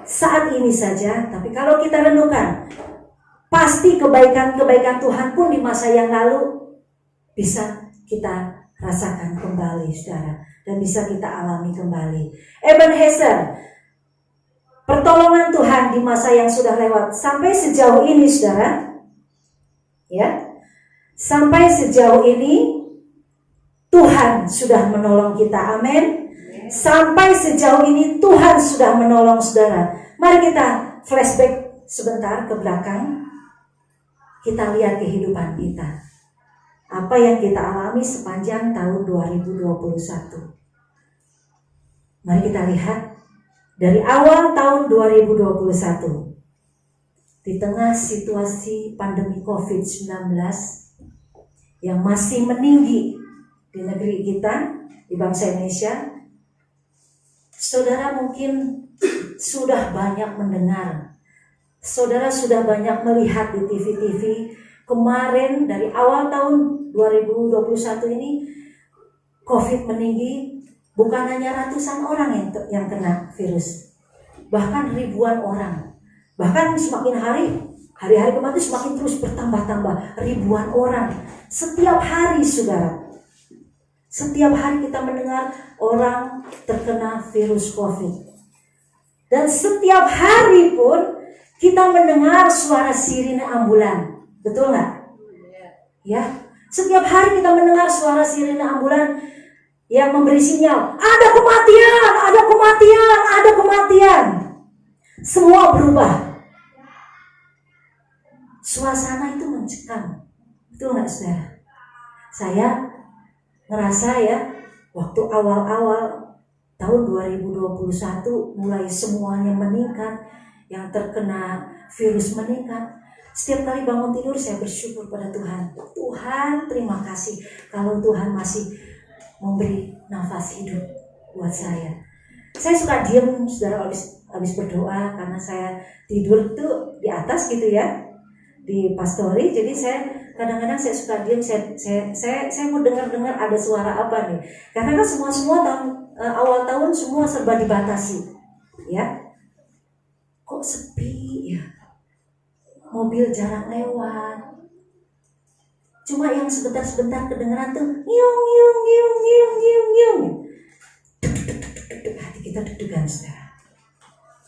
saat ini saja, tapi kalau kita renungkan, pasti kebaikan-kebaikan Tuhan pun di masa yang lalu bisa kita rasakan kembali, saudara, dan bisa kita alami kembali. Ebenezer, pertolongan Tuhan di masa yang sudah lewat sampai sejauh ini, saudara, ya, sampai sejauh ini Tuhan sudah menolong kita, amin. Sampai sejauh ini Tuhan sudah menolong saudara. Mari kita flashback sebentar ke belakang. Kita lihat kehidupan kita. Apa yang kita alami sepanjang tahun 2021. Mari kita lihat dari awal tahun 2021. Di tengah situasi pandemi COVID-19 yang masih meninggi di negeri kita, di bangsa Indonesia, saudara mungkin sudah banyak mendengar, saudara sudah banyak melihat di TV-TV kemarin dari awal tahun 2021 ini COVID meninggi, bukan hanya ratusan orang yang kena virus, bahkan ribuan orang, bahkan semakin hari-hari kemarin semakin terus bertambah-tambah, ribuan orang setiap hari, saudara. Setiap hari kita mendengar orang terkena virus COVID. Dan setiap hari pun kita mendengar suara sirine ambulan. Betul nggak? Ya. Setiap hari kita mendengar suara sirine ambulan yang memberi sinyal, ada kematian, ada kematian, ada kematian. Semua berubah. Suasana itu mencekam. Betul nggak, saudara? Saya ngerasa ya, waktu awal-awal tahun 2021 mulai semuanya meningkat, yang terkena virus meningkat. Setiap kali bangun tidur saya bersyukur pada Tuhan. Tuhan, terima kasih kalau Tuhan masih memberi nafas hidup buat saya. Saya suka diam, saudara, habis berdoa, karena saya tidur tuh di atas gitu ya, di pastori. Jadi saya kadang-kadang saya suka diam, saya mau dengar ada suara apa nih. Karena kan semua awal tahun semua serba dibatasi. Ya. Kok sepi ya? Mobil jarang lewat. Cuma yang sebentar-sebentar kedengeran tuh nyung nyung nyung nyung nyung nyung. Hati kita deg-degan, saudara.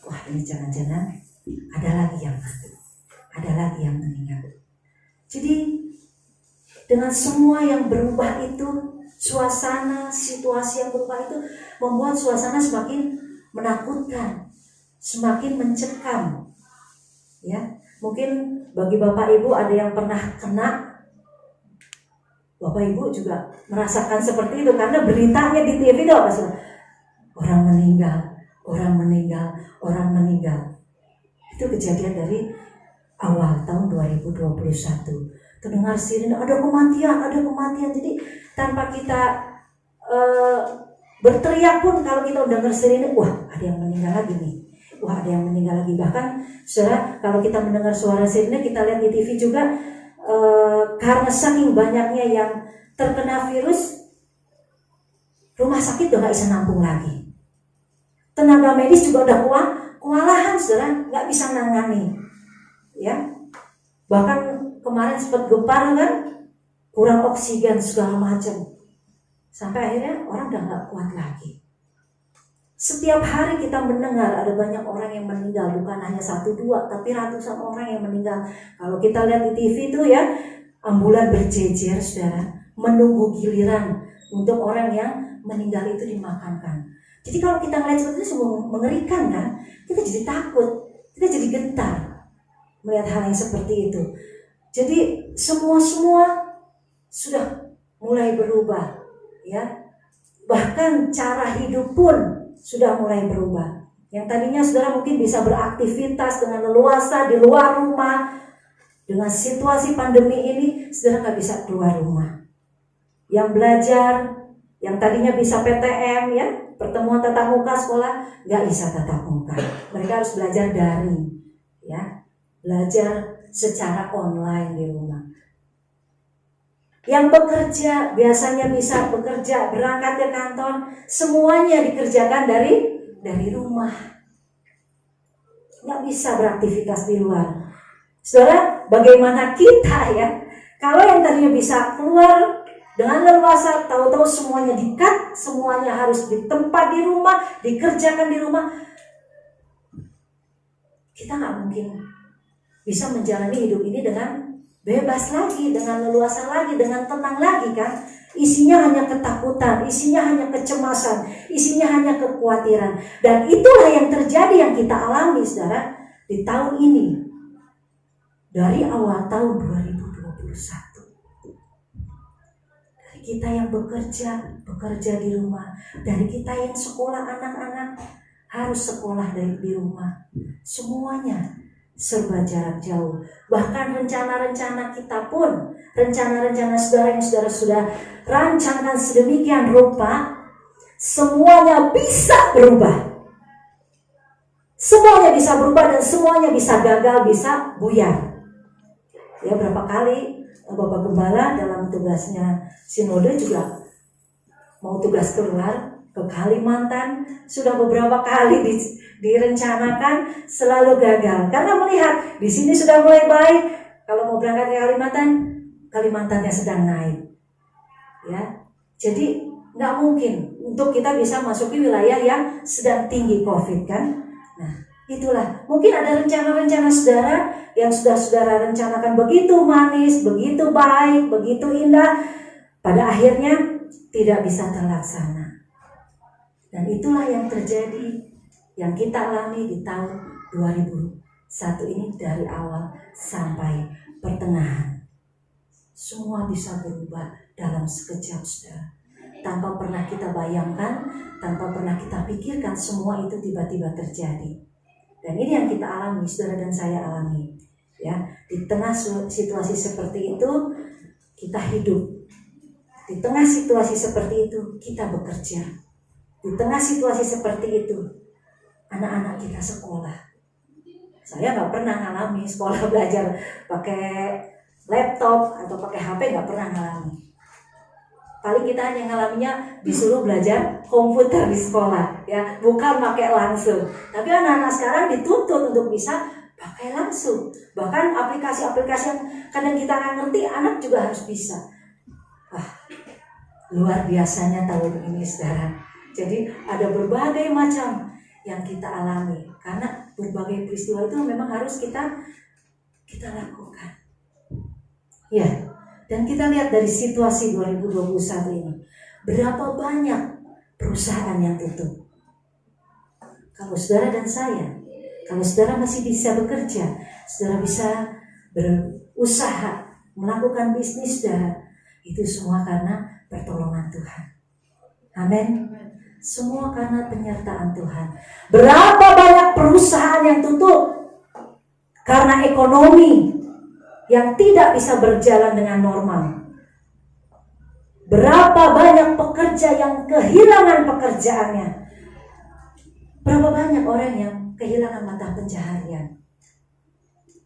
Wah, ini jangan-jangan ada lagi yang mati, ada lagi yang meninggal. Jadi dengan semua yang berubah itu, suasana, situasi yang berubah itu membuat suasana semakin menakutkan, semakin mencekam. Ya, mungkin bagi Bapak Ibu ada yang pernah kena, Bapak Ibu juga merasakan seperti itu karena beritanya di TV itu apa sih? Orang meninggal, orang meninggal, orang meninggal. Itu kejadian dari awal tahun 2021. Terdengar sirine, ada kematian. Jadi tanpa kita berteriak pun, kalau kita udah dengar sirine, wah ada yang meninggal lagi nih. Wah ada yang meninggal lagi. Bahkan saudara, kalau kita mendengar suara sirine, kita lihat di TV juga, karena saking banyaknya yang terkena virus, rumah sakit udah gak bisa nampung lagi. Tenaga medis juga udah kewalahan, saudara, gak bisa nangani. Ya, bahkan kemarin sempat gempar kan, kurang oksigen segala macam, sampai akhirnya orang udah gak kuat lagi. Setiap hari kita mendengar ada banyak orang yang meninggal, bukan hanya 1-2, tapi ratusan orang yang meninggal. Kalau kita lihat di TV itu ya, ambulan berjejer, saudara, menunggu giliran untuk orang yang meninggal itu dimakamkan. Jadi kalau kita ngeliat seperti itu sungguh mengerikan kan, kita jadi takut. Kita jadi gentar melihat hal yang seperti itu. Jadi semua sudah mulai berubah, ya. Bahkan cara hidup pun sudah mulai berubah. Yang tadinya saudara mungkin bisa beraktivitas dengan leluasa di luar rumah, dengan situasi pandemi ini saudara nggak bisa keluar rumah. Yang belajar, yang tadinya bisa PTM, ya, pertemuan tatap muka sekolah, nggak bisa tatap muka. Mereka harus belajar daring, ya, belajar secara online di rumah. Yang bekerja biasanya bisa bekerja, berangkat ke kantor, semuanya dikerjakan dari rumah. Nggak bisa beraktivitas di luar. Saudara, bagaimana kita, ya? Kalau yang tadinya bisa keluar dengan leluasa, tahu-tahu semuanya di-cut, semuanya harus di tempat di rumah, dikerjakan di rumah. Kita nggak mungkin bisa menjalani hidup ini dengan bebas lagi, dengan leluasa lagi, dengan tenang lagi, kan? Isinya hanya ketakutan, isinya hanya kecemasan, isinya hanya kekhawatiran. Dan itulah yang terjadi, yang kita alami, saudara, di tahun ini. Dari awal tahun 2021. Dari kita yang bekerja di rumah. Dari kita yang sekolah, anak-anak harus sekolah di rumah. Semuanya serba jarak jauh. Bahkan rencana-rencana kita pun, rencana-rencana saudara yang saudara sudah rancangkan sedemikian rupa, semuanya bisa berubah. Semuanya bisa berubah dan semuanya bisa gagal, bisa buyar. Ya, berapa kali Bapak Gembala dalam tugasnya sinode juga mau tugas keluar ke Kalimantan, sudah beberapa kali direncanakan, selalu gagal karena melihat di sini sudah mulai baik. Kalau mau berangkat ke Kalimantannya sedang naik, ya. Jadi nggak mungkin untuk kita bisa masuki wilayah yang sedang tinggi COVID, kan? Nah, itulah mungkin ada rencana-rencana saudara yang sudah saudara rencanakan begitu manis, begitu baik, begitu indah, pada akhirnya tidak bisa terlaksana. Dan itulah yang terjadi, yang kita alami di tahun 2001 ini, dari awal sampai pertengahan. Semua bisa berubah dalam sekejap, saudara. Tanpa pernah kita bayangkan, tanpa pernah kita pikirkan, semua itu tiba-tiba terjadi. Dan ini yang kita alami, saudara dan saya alami. Ya, di tengah situasi seperti itu, kita hidup. Di tengah situasi seperti itu, kita bekerja. Di tengah situasi seperti itu, anak-anak kita sekolah. Saya nggak pernah ngalami sekolah belajar pakai laptop atau pakai HP, nggak pernah ngalami. Paling kita hanya ngalaminya disuruh belajar komputer di sekolah, ya, bukan pakai langsung. Tapi anak-anak sekarang dituntut untuk bisa pakai langsung. Bahkan aplikasi-aplikasi yang kadang kita nggak ngerti, anak juga harus bisa. Wah, luar biasanya tahun ini, saudara. Jadi ada berbagai macam yang kita alami, karena berbagai peristiwa itu memang harus kita lakukan. Ya, dan kita lihat dari situasi 2021 ini, berapa banyak perusahaan yang tutup. Kalau saudara dan saya, kalau saudara masih bisa bekerja, saudara bisa berusaha, melakukan bisnis saudara, itu semua karena pertolongan Tuhan. Amin. Semua karena penyertaan Tuhan. Berapa banyak perusahaan yang tutup karena ekonomi yang tidak bisa berjalan dengan normal. Berapa banyak pekerja yang kehilangan pekerjaannya. Berapa banyak orang yang kehilangan mata pencaharian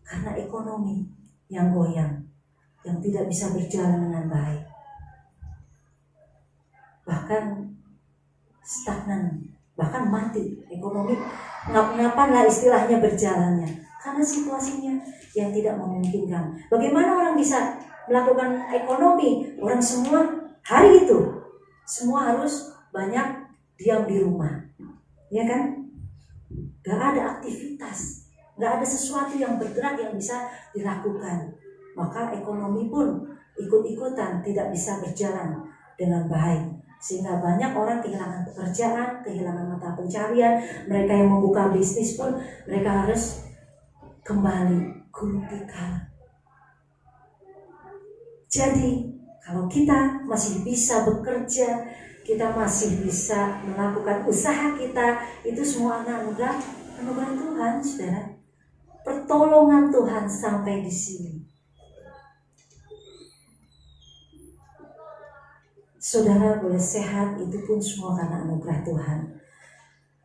karena ekonomi yang goyang, yang tidak bisa berjalan dengan baik. Bahkan stagnan, bahkan mati ekonomi, ngap-ngapan lah istilahnya berjalannya, karena situasinya yang tidak memungkinkan. Bagaimana orang bisa melakukan ekonomi? Orang semua hari itu semua harus banyak diam di rumah, ya kan? Gak ada aktivitas, gak ada sesuatu yang bergerak yang bisa dilakukan. Maka ekonomi pun ikut-ikutan tidak bisa berjalan dengan baik. Sehingga banyak orang kehilangan pekerjaan, kehilangan mata pencarian. Mereka yang membuka bisnis pun mereka harus kembali kutikala. Jadi kalau kita masih bisa bekerja, kita masih bisa melakukan usaha kita, itu semua anugerah Tuhan, saudara. Pertolongan Tuhan sampai di sini. Saudara boleh sehat, itu pun semua karena anugerah Tuhan.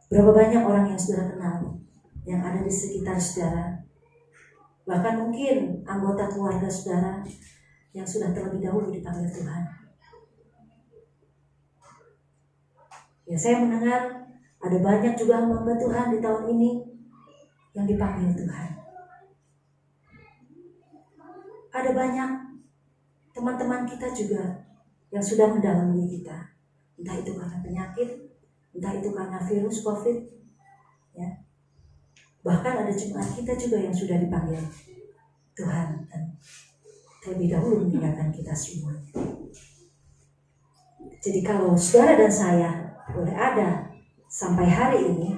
Berapa banyak orang yang saudara kenal, yang ada di sekitar saudara, bahkan mungkin anggota keluarga saudara yang sudah terlebih dahulu dipanggil Tuhan. Ya, saya mendengar ada banyak juga hamba Tuhan di tahun ini yang dipanggil Tuhan. Ada banyak teman-teman kita juga yang sudah mendahului kita. Entah itu karena penyakit, entah itu karena virus COVID. Ya. Bahkan ada jemaat kita juga yang sudah dipanggil Tuhan dan terlebih dahulu meninggalkan kita semua. Jadi kalau saudara dan saya boleh ada sampai hari ini,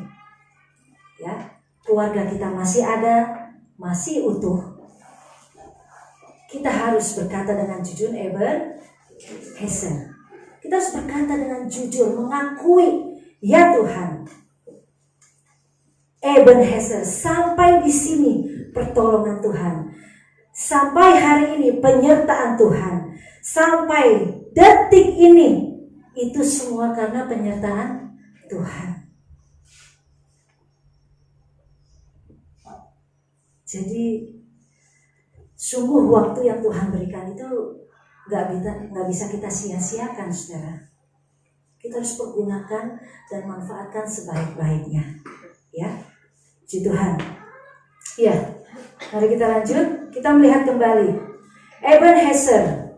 ya, keluarga kita masih ada, masih utuh, kita harus berkata dengan jujur, Ebenezer. Kita harus berkata dengan jujur, mengakui, ya Tuhan, Ebenezer, sampai di sini pertolongan Tuhan. Sampai hari ini penyertaan Tuhan. Sampai detik ini, itu semua karena penyertaan Tuhan. Jadi sungguh waktu yang Tuhan berikan itu gak bisa kita sia-siakan, saudara. Kita harus pergunakan dan manfaatkan sebaik-baiknya. Ya, puji Tuhan. Ya, mari kita lanjut. Kita melihat kembali Ebenezer,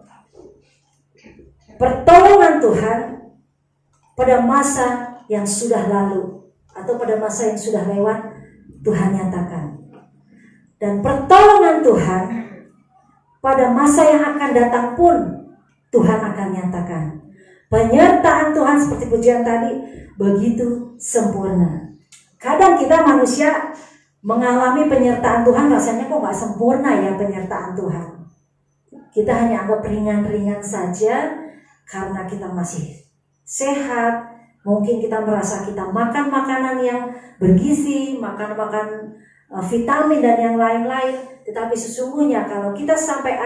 pertolongan Tuhan pada masa yang sudah lalu atau pada masa yang sudah lewat, Tuhan nyatakan. Dan pertolongan Tuhan pada masa yang akan datang pun Tuhan akan nyatakan. Penyertaan Tuhan seperti pujian tadi begitu sempurna. Kadang kita manusia mengalami penyertaan Tuhan, rasanya kok gak sempurna ya penyertaan Tuhan. Kita hanya anggap ringan-ringan saja karena kita masih sehat. Mungkin kita merasa kita makan makanan yang bergizi, makan vitamin dan yang lain-lain. Tetapi sesungguhnya kalau kita sampai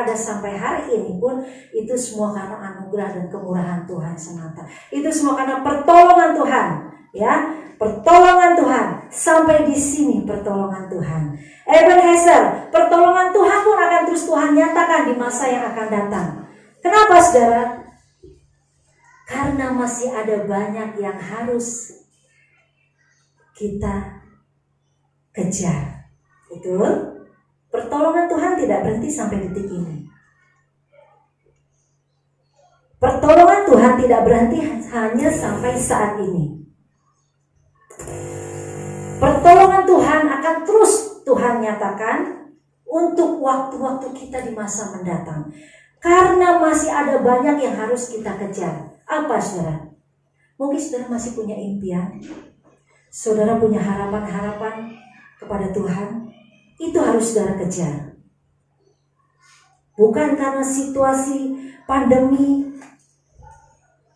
hari ini pun, itu semua karena anugerah dan kemurahan Tuhan semata. Itu semua karena pertolongan Tuhan, ya, pertolongan Tuhan. Sampai di sini pertolongan Tuhan. Ebenezer, pertolongan Tuhan pun akan terus Tuhan nyatakan di masa yang akan datang. Kenapa, saudara? Karena masih ada banyak yang harus kita kejar. Betul? Pertolongan Tuhan tidak berhenti sampai detik ini. Pertolongan Tuhan tidak berhenti hanya sampai saat ini. Pertolongan Tuhan akan terus Tuhan nyatakan untuk waktu-waktu kita di masa mendatang. Karena masih ada banyak yang harus kita kejar. Apa, saudara? Mungkin saudara masih punya impian. Saudara punya harapan-harapan kepada Tuhan. Itu harus saudara kejar. Bukan karena situasi pandemi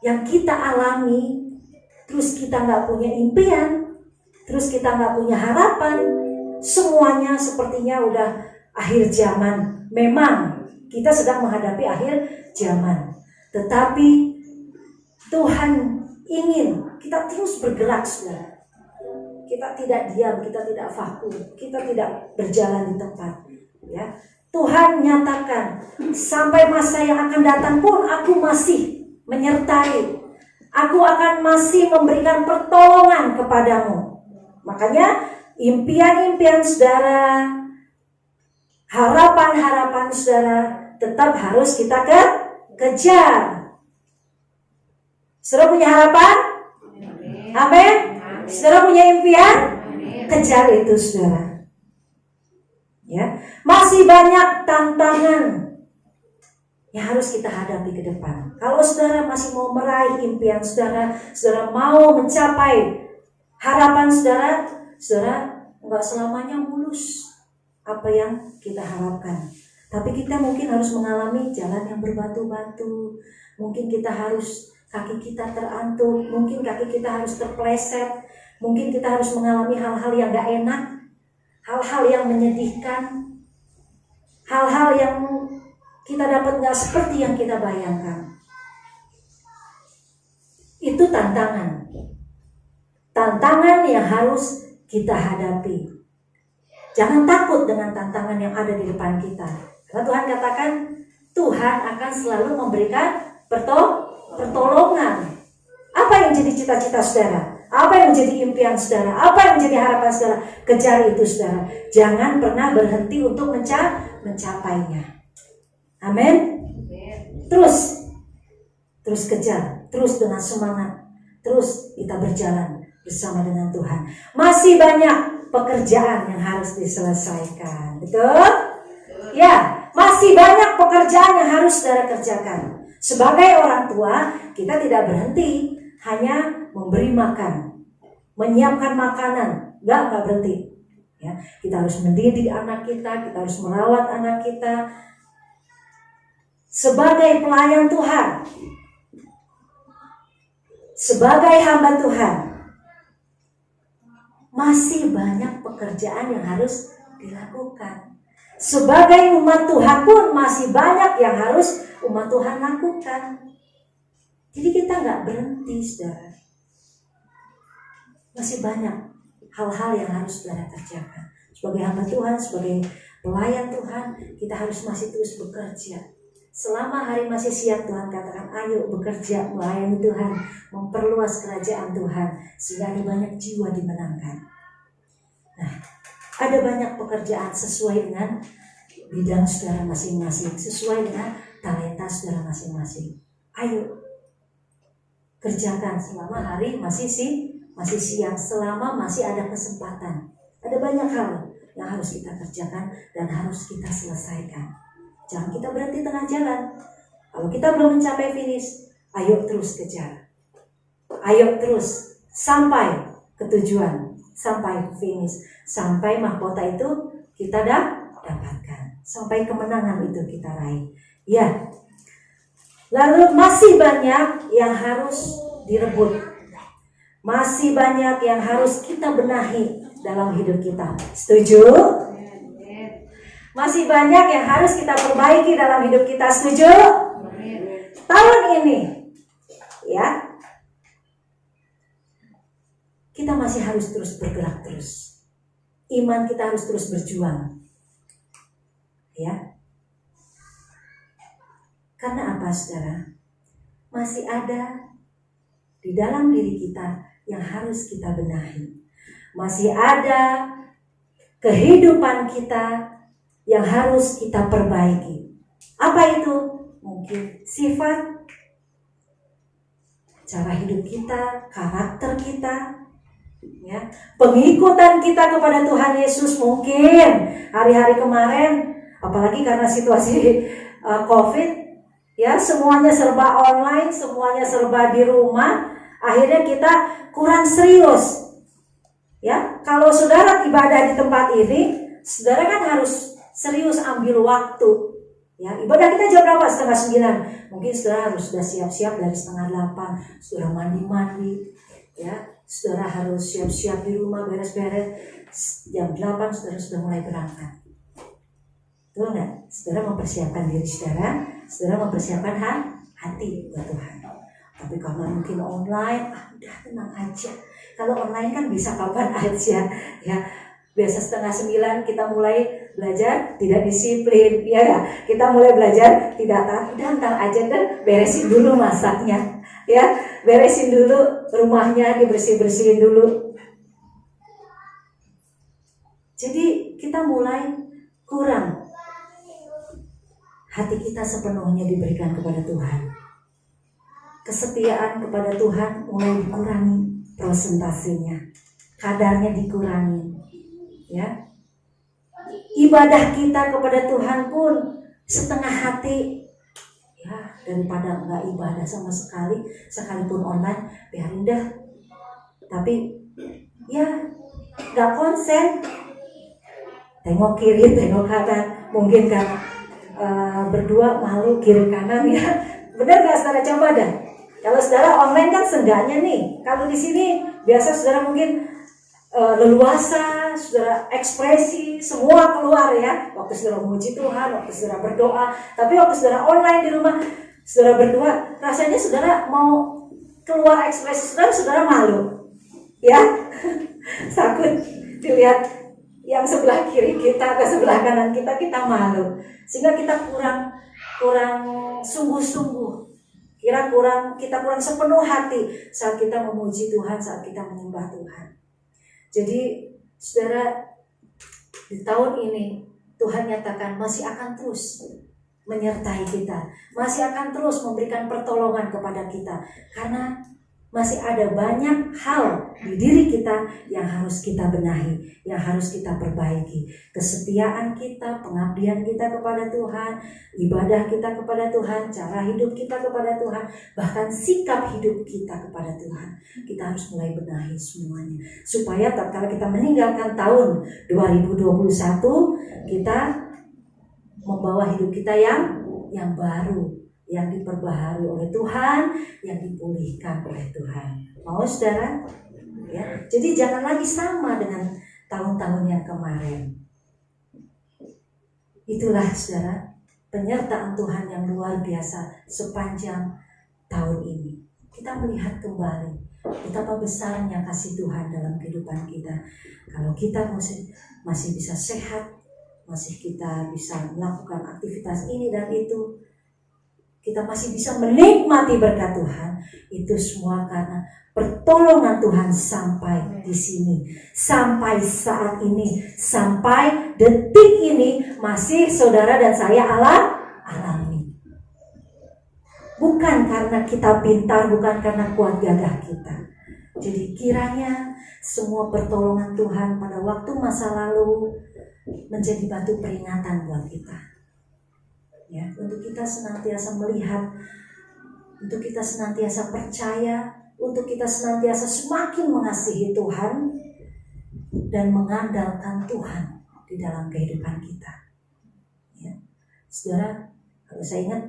yang kita alami, terus kita gak punya impian, terus kita gak punya harapan, semuanya sepertinya udah akhir zaman. Memang kita sedang menghadapi akhir zaman, tetapi Tuhan ingin kita terus bergerak, saudara. Kita tidak diam, kita tidak vakum, kita tidak berjalan di tempat. Ya, Tuhan nyatakan sampai masa yang akan datang pun aku masih menyertai. Aku akan masih memberikan pertolongan kepadamu. Makanya impian-impian saudara, harapan-harapan saudara tetap harus kita kejar. Saudara punya harapan? Amin. Saudara punya impian? Kejar itu, saudara. Ya, masih banyak tantangan yang harus kita hadapi ke depan. Kalau saudara masih mau meraih impian saudara, saudara mau mencapai harapan saudara, saudara enggak selamanya mulus. apa yang kita harapkan. Tapi kita mungkin harus mengalami jalan yang berbatu-batu. Mungkin kita harus, kaki kita terantuk. Mungkin kaki kita harus terpleset. Mungkin kita harus mengalami hal-hal yang gak enak. Hal-hal yang menyedihkan. Hal-hal yang kita dapat gak seperti yang kita bayangkan. Itu tantangan. Tantangan yang harus kita hadapi. Jangan takut dengan tantangan yang ada di depan kita. Karena Tuhan katakan, Tuhan akan selalu memberikan pertolongan. Apa yang jadi cita-cita saudara? Apa yang menjadi impian saudara? Apa yang menjadi harapan saudara? Kejar itu saudara. Jangan pernah berhenti untuk mencapainya. Amin. Terus kejar. Terus dengan semangat. Terus kita berjalan bersama dengan Tuhan. Masih banyak pekerjaan yang harus diselesaikan. Betul? Ya, masih banyak pekerjaan yang harus saudara kerjakan. Sebagai orang tua, kita tidak berhenti hanya memberi makan, menyiapkan makanan, enggak berhenti. Ya, kita harus mendidik anak kita harus merawat anak kita. Sebagai pelayan Tuhan, sebagai hamba Tuhan, masih banyak pekerjaan yang harus dilakukan. Sebagai umat Tuhan pun masih banyak yang harus umat Tuhan lakukan. Jadi kita nggak berhenti, saudara. Masih banyak hal-hal yang harus saudara kerjakan. Sebagai hamba Tuhan, sebagai pelayan Tuhan, kita harus masih terus bekerja. Selama hari masih siang, Tuhan katakan, ayo bekerja, melayani Tuhan, memperluas kerajaan Tuhan, sehingga ada banyak jiwa dimenangkan. Nah, ada banyak pekerjaan sesuai dengan bidang saudara masing-masing, sesuai dengan talenta saudara masing-masing. Ayo kerjakan selama hari masih siang, selama masih ada kesempatan. Ada banyak hal yang harus kita kerjakan dan harus kita selesaikan. Jangan kita berhenti tengah jalan. Kalau kita belum mencapai finish, ayo terus kejar. Ayo terus sampai ke tujuan, sampai finish, sampai mahkota itu kita dapatkan, sampai kemenangan itu kita raih. Ya. Lalu masih banyak yang harus direbut. Masih banyak yang harus kita benahi dalam hidup kita. Setuju? Masih banyak yang harus kita perbaiki dalam hidup kita. Setuju? Tahun ini, ya, kita masih harus terus bergerak terus. Iman kita harus terus berjuang. Ya. Karena apa, saudara? Masih ada di dalam diri kita yang harus kita benahi. Masih ada kehidupan kita yang harus kita perbaiki. Apa itu? Mungkin sifat, cara hidup kita, karakter kita, ya, pengikutan kita kepada Tuhan Yesus. Mungkin hari-hari kemarin, apalagi karena situasi COVID, ya, semuanya serba online, semuanya serba di rumah, akhirnya kita kurang serius. Ya, kalau saudara ibadah di tempat ini, saudara kan harus serius ambil waktu. Ya, ibadah kita jam berapa? 8:30. Mungkin saudara harus sudah siap-siap dari 7:30. Saudara mandi-mandi, ya. Saudara harus siap-siap di rumah, beres-beres. Jam 8 saudara sudah mulai berangkat. Betul nggak? Saudara mempersiapkan diri saudara mempersiapkan hati buat Tuhan. Tapi kalau mungkin online, udah tenang aja. Kalau online kan bisa kapan aja, ya. Biasa 8:30 kita mulai belajar tidak disiplin, ya gak? Kita mulai belajar tidak taat, udah ntar aja deh, beresin dulu masaknya, ya, beresin dulu rumahnya, dibersih-bersihin dulu. Jadi kita mulai kurang, hati kita sepenuhnya diberikan kepada Tuhan. Kesetiaan kepada Tuhan mulai dikurangi prosentasenya, kadarnya dikurangi. Ya, ibadah kita kepada Tuhan pun setengah hati, ya, daripada nggak ibadah sama sekali, sekalipun online, biarin dah. Tapi ya nggak konsen, tengok kiri, tengok kanan. Mungkin karena berdua malu kiri kanan ya. Benar nggak saudara? Coba dah. Kalau saudara online kan seenggaknya nih. Kalau di sini biasa saudara mungkin leluasa, saudara ekspresi, semua keluar ya. Waktu saudara memuji Tuhan, waktu saudara berdoa. Tapi waktu saudara online di rumah, saudara berdua, rasanya saudara mau keluar ekspresi saudara, saudara malu. Ya, takut dilihat yang sebelah kiri kita atau sebelah kanan kita malu. Sehingga kita kurang sungguh-sungguh. Kita kurang sepenuh hati saat kita memuji Tuhan, saat kita menyembah Tuhan. Jadi saudara, di tahun ini Tuhan nyatakan masih akan terus menyertai kita, masih akan terus memberikan pertolongan kepada kita, karena masih ada banyak hal di diri kita yang harus kita benahi, yang harus kita perbaiki. Kesetiaan kita, pengabdian kita kepada Tuhan, ibadah kita kepada Tuhan, cara hidup kita kepada Tuhan, bahkan sikap hidup kita kepada Tuhan. Kita harus mulai benahi semuanya. Supaya tatkala kita meninggalkan tahun 2021, kita membawa hidup kita yang baru, yang diperbaharui oleh Tuhan, yang dipulihkan oleh Tuhan. Mau saudara? Ya, jadi jangan lagi sama dengan tahun-tahun yang kemarin. Itulah saudara, penyertaan Tuhan yang luar biasa sepanjang tahun ini. Kita melihat kembali betapa besarnya kasih Tuhan dalam kehidupan kita. Kalau kita masih bisa sehat, masih kita bisa melakukan aktivitas ini dan itu, kita masih bisa menikmati berkat Tuhan, itu semua karena pertolongan Tuhan sampai di sini, sampai saat ini, sampai detik ini masih saudara dan saya alami. Bukan karena kita pintar, bukan karena kuat gagah kita. Jadi kiranya semua pertolongan Tuhan pada waktu masa lalu menjadi batu peringatan buat kita. Ya, untuk kita senantiasa melihat, untuk kita senantiasa percaya, untuk kita senantiasa semakin mengasihi Tuhan dan mengandalkan Tuhan di dalam kehidupan kita. Ya. Saudara, kalau saya ingat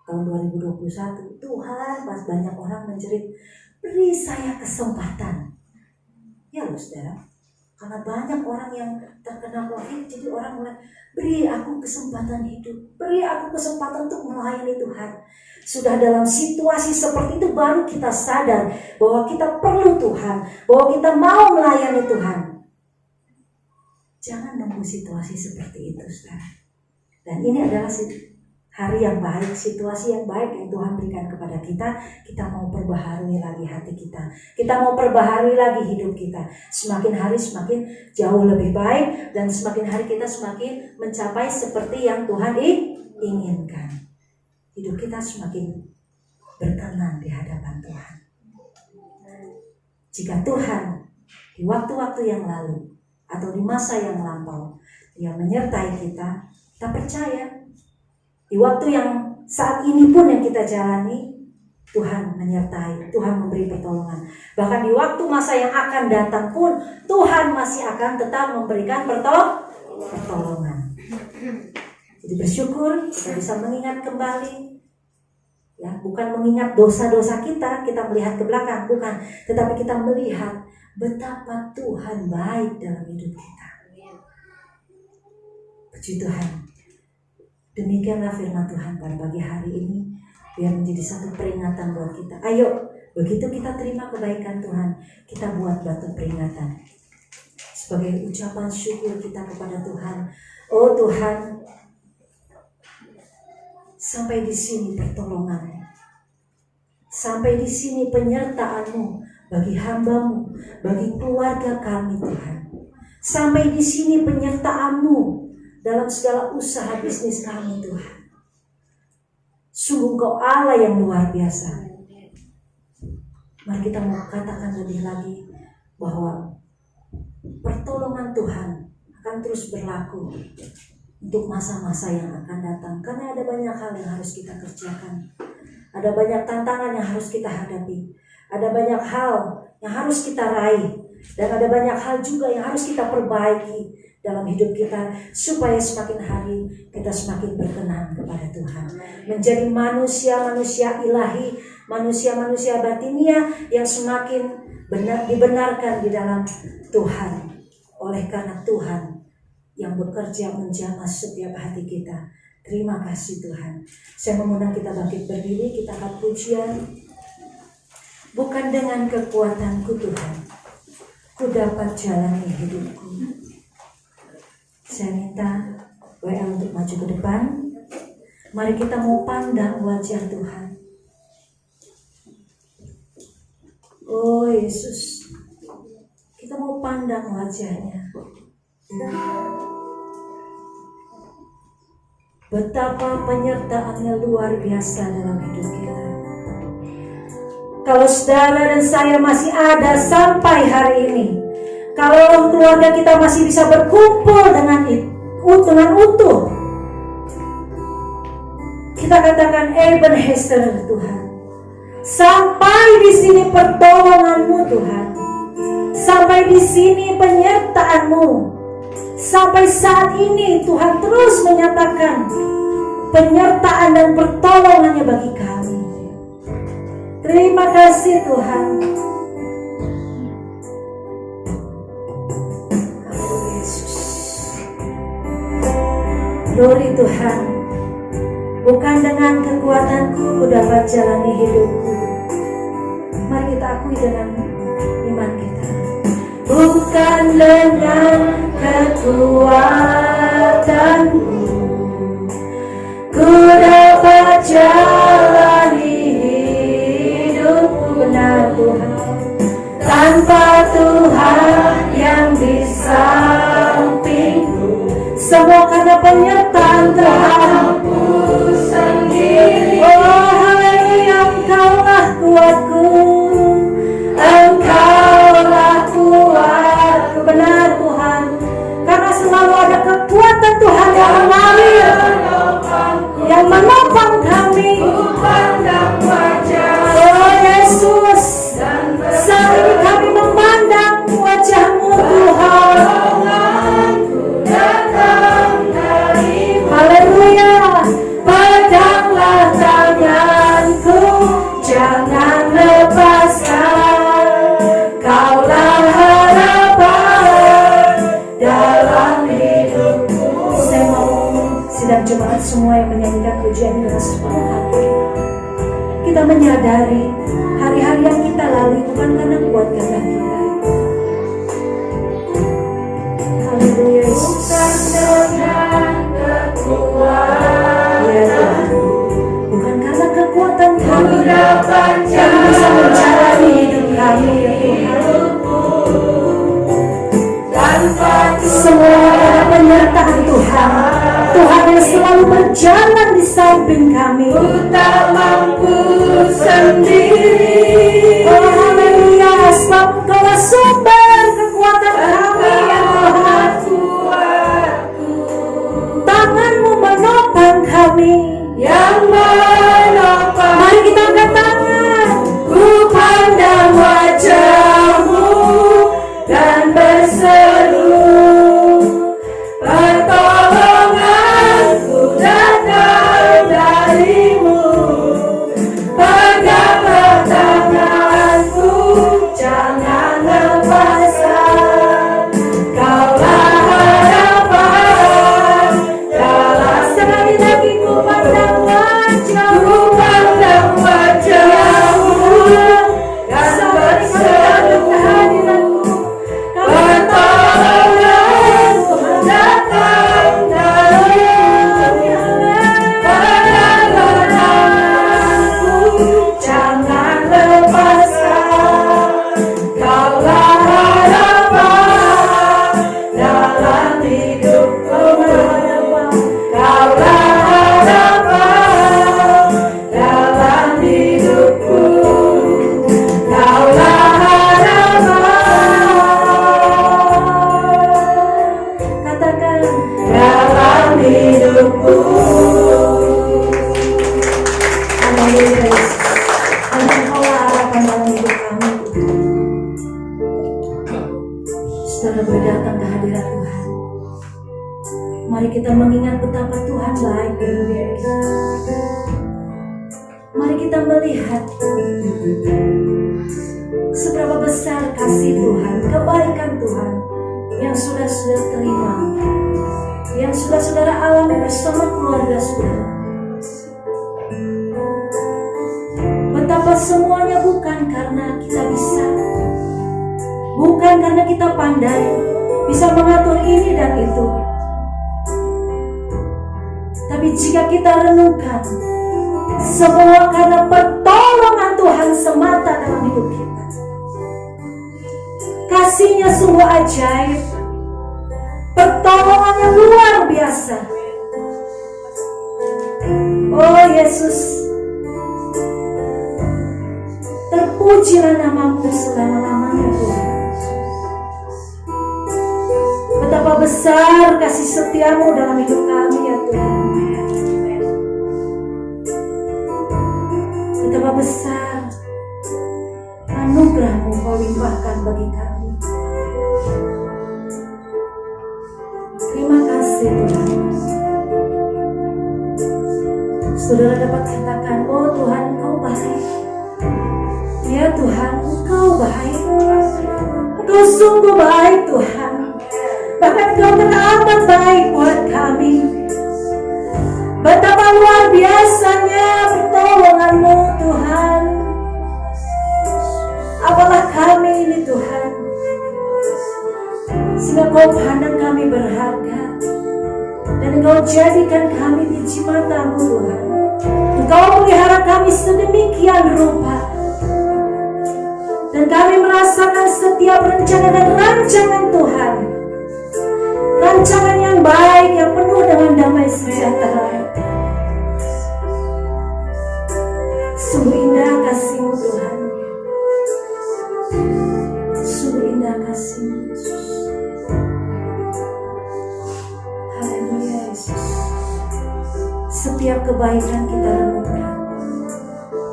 tahun 2021, Tuhan pas banyak orang menjerit, beri saya kesempatan. Ya loh saudara, karena banyak orang yang terkena COVID, jadi orang mulai, beri aku kesempatan hidup, beri aku kesempatan untuk melayani Tuhan. Sudah dalam situasi seperti itu baru kita sadar bahwa kita perlu Tuhan, bahwa kita mau melayani Tuhan. Jangan nunggu situasi seperti itu, saudara. Dan ini adalah hari yang baik, situasi yang baik yang Tuhan berikan kepada kita. Kita mau perbaharui lagi hati kita, kita mau perbaharui lagi hidup kita. Semakin hari semakin jauh lebih baik, dan semakin hari kita semakin mencapai seperti yang Tuhan inginkan. Hidup kita semakin berkenan di hadapan Tuhan. Jika Tuhan di waktu-waktu yang lalu atau di masa yang lampau Dia menyertai kita, kita percaya di waktu yang saat ini pun yang kita jalani, Tuhan menyertai, Tuhan memberi pertolongan. Bahkan di waktu masa yang akan datang pun, Tuhan masih akan tetap memberikan pertolongan. Jadi bersyukur kita bisa mengingat kembali, ya, bukan mengingat dosa-dosa kita melihat ke belakang, bukan, tetapi kita melihat betapa Tuhan baik dalam hidup kita. Puji Tuhan. Demikianlah firman Tuhan pada pagi hari ini, biar menjadi satu peringatan buat kita. Ayo, begitu kita terima kebaikan Tuhan, kita buat batu peringatan sebagai ucapan syukur kita kepada Tuhan. Oh Tuhan, sampai di sini pertolongan-Mu, sampai di sini penyertaan-Mu bagi hamba-Mu, bagi keluarga kami Tuhan. Sampai di sini penyertaan-Mu dalam segala usaha bisnis kami Tuhan. Sungguh Engkau Allah yang luar biasa. Mari kita mau katakan lebih lagi bahwa pertolongan Tuhan akan terus berlaku untuk masa-masa yang akan datang. Karena ada banyak hal yang harus kita kerjakan, ada banyak tantangan yang harus kita hadapi, ada banyak hal yang harus kita raih, dan ada banyak hal juga yang harus kita perbaiki dalam hidup kita, supaya semakin hari kita semakin berkenan kepada Tuhan, menjadi manusia-manusia ilahi, manusia-manusia batinia yang semakin dibenarkan di dalam Tuhan, oleh karena Tuhan yang bekerja menjamah setiap hati kita. Terima kasih Tuhan. Saya mengundang kita bangkit berdiri, kita angkat pujian. Bukan dengan kekuatanku Tuhan, ku dapat jalani hidupku. Saya minta WL untuk maju ke depan. Mari kita mau pandang wajah Tuhan. Oh Yesus, kita mau pandang wajahnya. Betapa penyertaannya luar biasa dalam hidup kita. Kalau saudara dan saya masih ada sampai hari ini, kalau keluarga kita masih bisa berkumpul dengan utuh, kita katakan Ebenezer Tuhan. Sampai di sini pertolonganmu Tuhan, sampai di sini penyertaanmu, sampai saat ini Tuhan terus menyatakan penyertaan dan pertolongannya bagi kami. Terima kasih Tuhan. Haleluya Yesus. Glory Tuhan. Bukan dengan kekuatanku ku dapat jalani hidupku. Mari kita akui dengan iman kita. Bukan dengan kekuatanku ku dapat jalani hidupku. Benar Tuhan, tanpa Tuhan yang di sampingku, semua karena penyertaan Tuhan sendiri. Oh haleluya, Engkaulah kuatku, Engkaulah kuatku. Benar Tuhan, karena selalu ada kekuatan Tuhan yang mengalir, yang menopang kami. Oh Yesus, saat ini kami memandang wajah-Mu Tuhan. Haleluya, peganglah tanganku, jangan lepaskan. Kaulah harapan dalam hidupku. Saya mau sidang jemaat semua yang menyanyikan pujian ini dengan sepenuh hati. Kita menyadari hari-hari yang kita lalui bukan karena kuat kehendak kita. Haleluya Yesus. Ya Tuhan, bukan karena kekuatan kami yang bisa menjalani hidup kami, ya Tuhan. Semua karena penyertaan Tuhan. Tuhan yang selalu berjalan di samping kami. Ku tak mampu sendiri. Oh haleluya, sebab Engkaulah sumber kekuatan kami, ya Tuhan. Tangan-Mu menopang kami, yang menopang. Mari kita angkat tangan. Ku pandang wajah-Mu dan berseru, pertolonganku datang dari-Mu. Peganglah tangan. Mari kita mengingat betapa Tuhan baik bagi kita. Mari kita melihat seberapa besar kasih Tuhan, kebaikan Tuhan yang sudah terima, yang sudah saudara alami bersama keluarga saudara. Betapa semuanya bukan karena kita bisa, bukan karena kita pandai bisa mengatur ini dan itu, tapi jika kita renungkan, semua karena pertolongan Tuhan semata dalam hidup kita. Kasih-Nya sungguh ajaib, pertolongannya luar biasa. Oh Yesus, terpujilah nama-Mu selama-lamanya Tuhan. Betapa besar kasih setia-Mu dalam hidup kami ya Tuhan. Betapa besar anugerah-Mu Kau limpahkan bagi kami. Terima kasih Tuhan. Saudara dapat katakan, oh Tuhan Engkau baik. Ya Tuhan Engkau baik. Engkau sungguh baik Tuhan. Bahkan Engkau teramat baik buat kami. Betapa luar biasanya pertolongan-Mu Tuhan. Apalah kami ini Tuhan, sehingga Kau pandang kami berharga, dan Engkau jadikan kami biji mata-Mu Tuhan. Engkau pelihara kami sedemikian rupa, dan kami merasakan setiap rencana dan rancangan Tuhan, rancangan yang baik, yang penuh dengan damai sejahtera. Sungguh indah kasih-Mu Tuhan, sungguh indah kasih-Mu Yesus. Haleluya Yesus. Setiap kebaikan kita renungkan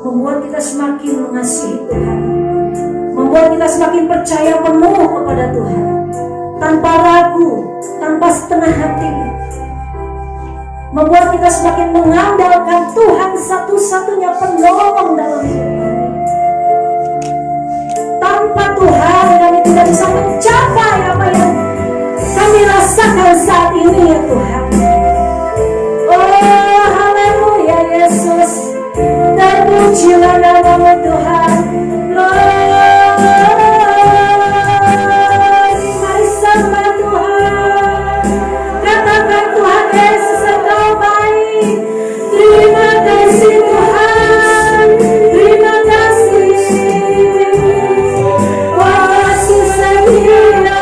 membuat kita semakin mengasihi Tuhan, membuat kita semakin percaya penuh kepada Tuhan, tanpa ragu, tanpa setengah hati, membuat kita semakin mengandalkan Tuhan satu-satunya penolong dalam hidup kami. Tanpa Tuhan kami tidak bisa mencapai apa yang kami rasakan saat ini ya Tuhan. Oh haleluya Yesus, terpujilah nama-Mu Tuhan. Mari sembah Tuhan, katakan Tuhan Yesus Engkau baik. Terima kasih Tuhan, terima kasih. Kasih setia Yesus,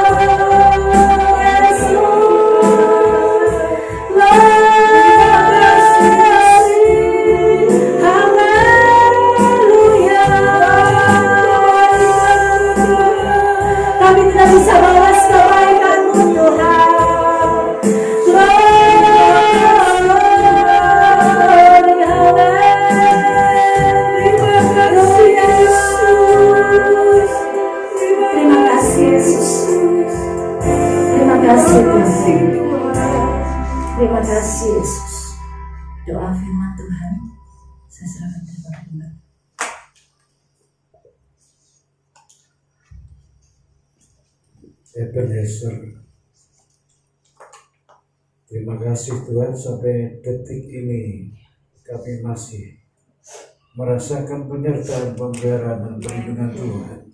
haleluya. Kami tidak bisa balas kebaikan-Mu Tuhan. Terima kasih Yesus. Terima kasih Tuhan. Terima kasih Yesus. Doa firman Tuhan saya serahkan kepada Tuhan. Ebenezer, terima kasih Tuhan, sampai detik ini kami masih merasakan penyertaan, pemeliharaan dan perlindungan Tuhan.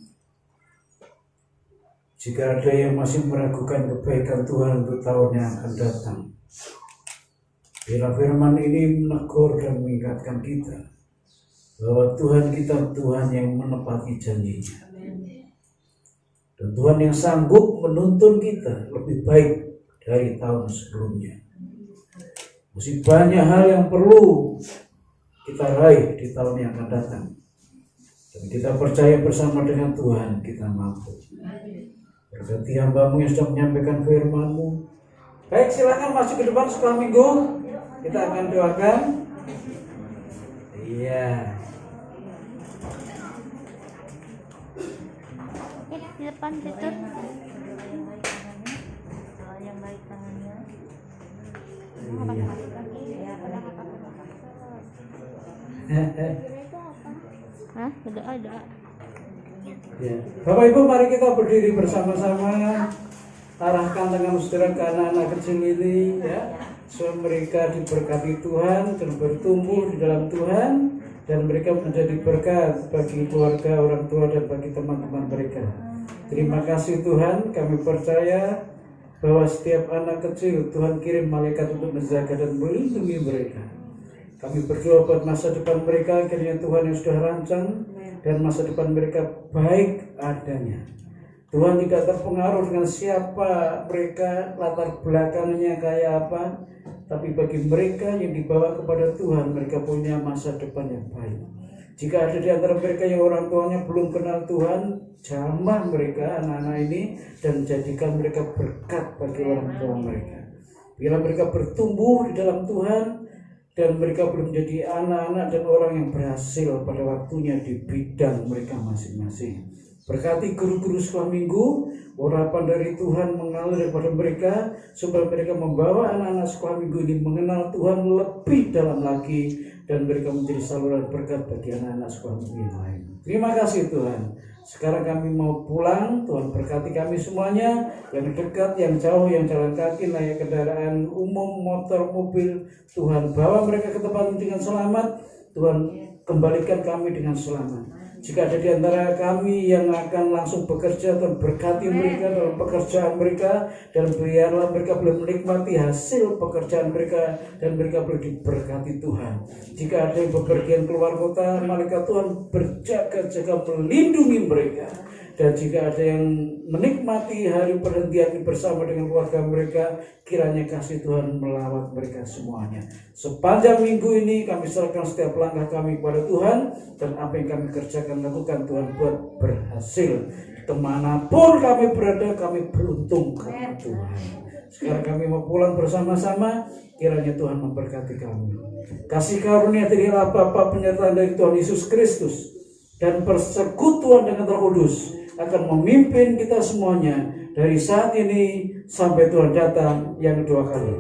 Jika ada yang masih meragukan kebaikan Tuhan untuk tahun yang akan datang, bila firman ini menegur dan mengingatkan kita bahwa Tuhan kita Tuhan yang menepati janjinya, dan Tuhan yang sanggup menuntun kita lebih baik dari tahun sebelumnya. Masih banyak hal yang perlu kita raih di tahun yang akan datang, dan kita percaya bersama dengan Tuhan kita mampu. Berkati hamba-Mu yang sudah menyampaikan firman-Mu. Baik, silakan masuk ke depan sekolah minggu. Kita akan doakan. Iya. Di depan situ. Yang baik tangannya. Haleluya. Hah? Ada. Ya. Bapak Ibu, mari kita berdiri bersama-sama, arahkan tangan saudara ke anak-anak kecil ini, ya, supaya mereka diberkati Tuhan dan bertumbuh di dalam Tuhan, dan mereka menjadi berkat bagi keluarga, orang tua, dan bagi teman-teman mereka. Terima kasih Tuhan, kami percaya bahwa setiap anak kecil Tuhan kirim malaikat untuk menjaga dan melindungi mereka. Kami berdoa buat masa depan mereka, kiranya Tuhan yang sudah rancang dan masa depan mereka baik adanya. Tuhan tidak terpengaruh dengan siapa mereka, latar belakangnya kayak apa, tapi bagi mereka yang dibawa kepada Tuhan, mereka punya masa depan yang baik. Jika ada di antara mereka yang orang tuanya belum kenal Tuhan, jamah mereka, anak-anak ini, dan jadikan mereka berkat bagi orang tua mereka. Bila mereka bertumbuh di dalam Tuhan, dan mereka belum menjadi anak-anak dan orang yang berhasil pada waktunya di bidang mereka masing-masing. Berkati guru-guru sekolah minggu, urapan dari Tuhan mengalir kepada mereka, supaya mereka membawa anak-anak sekolah minggu ini mengenal Tuhan lebih dalam lagi, dan mereka menjadi saluran berkat bagi anak-anak sekolah minggu yang lain. Terima kasih Tuhan. Sekarang kami mau pulang, Tuhan berkati kami semuanya, yang dekat, yang jauh, yang jalan kaki, naik kendaraan umum, motor, mobil. Tuhan bawa mereka ke tempat dengan selamat, Tuhan kembalikan kami dengan selamat. Jika ada di antara kami yang akan langsung bekerja, Tuhan berkati mereka dalam pekerjaan mereka, dan biarlah mereka boleh menikmati hasil pekerjaan mereka, dan mereka boleh diberkati Tuhan. Jika ada yang bepergian keluar kota, malaikat Tuhan berjaga-jaga melindungi mereka. Dan jika ada yang menikmati hari perhentian bersama dengan keluarga mereka, kiranya kasih Tuhan melawat mereka semuanya. Sepanjang minggu ini kami serahkan setiap langkah kami kepada Tuhan, dan apa yang kami kerjakan lakukan Tuhan buat berhasil. Kemanapun kami berada, kami beruntung karena Tuhan. Sekarang kami mau pulang bersama-sama, kiranya Tuhan memberkati kami. Kasih karunia dari Allah Bapa, penyertaan dari Tuhan Yesus Kristus, dan persekutuan dengan Roh Kudus akan memimpin kita semuanya dari saat ini sampai Tuhan datang yang kedua kali.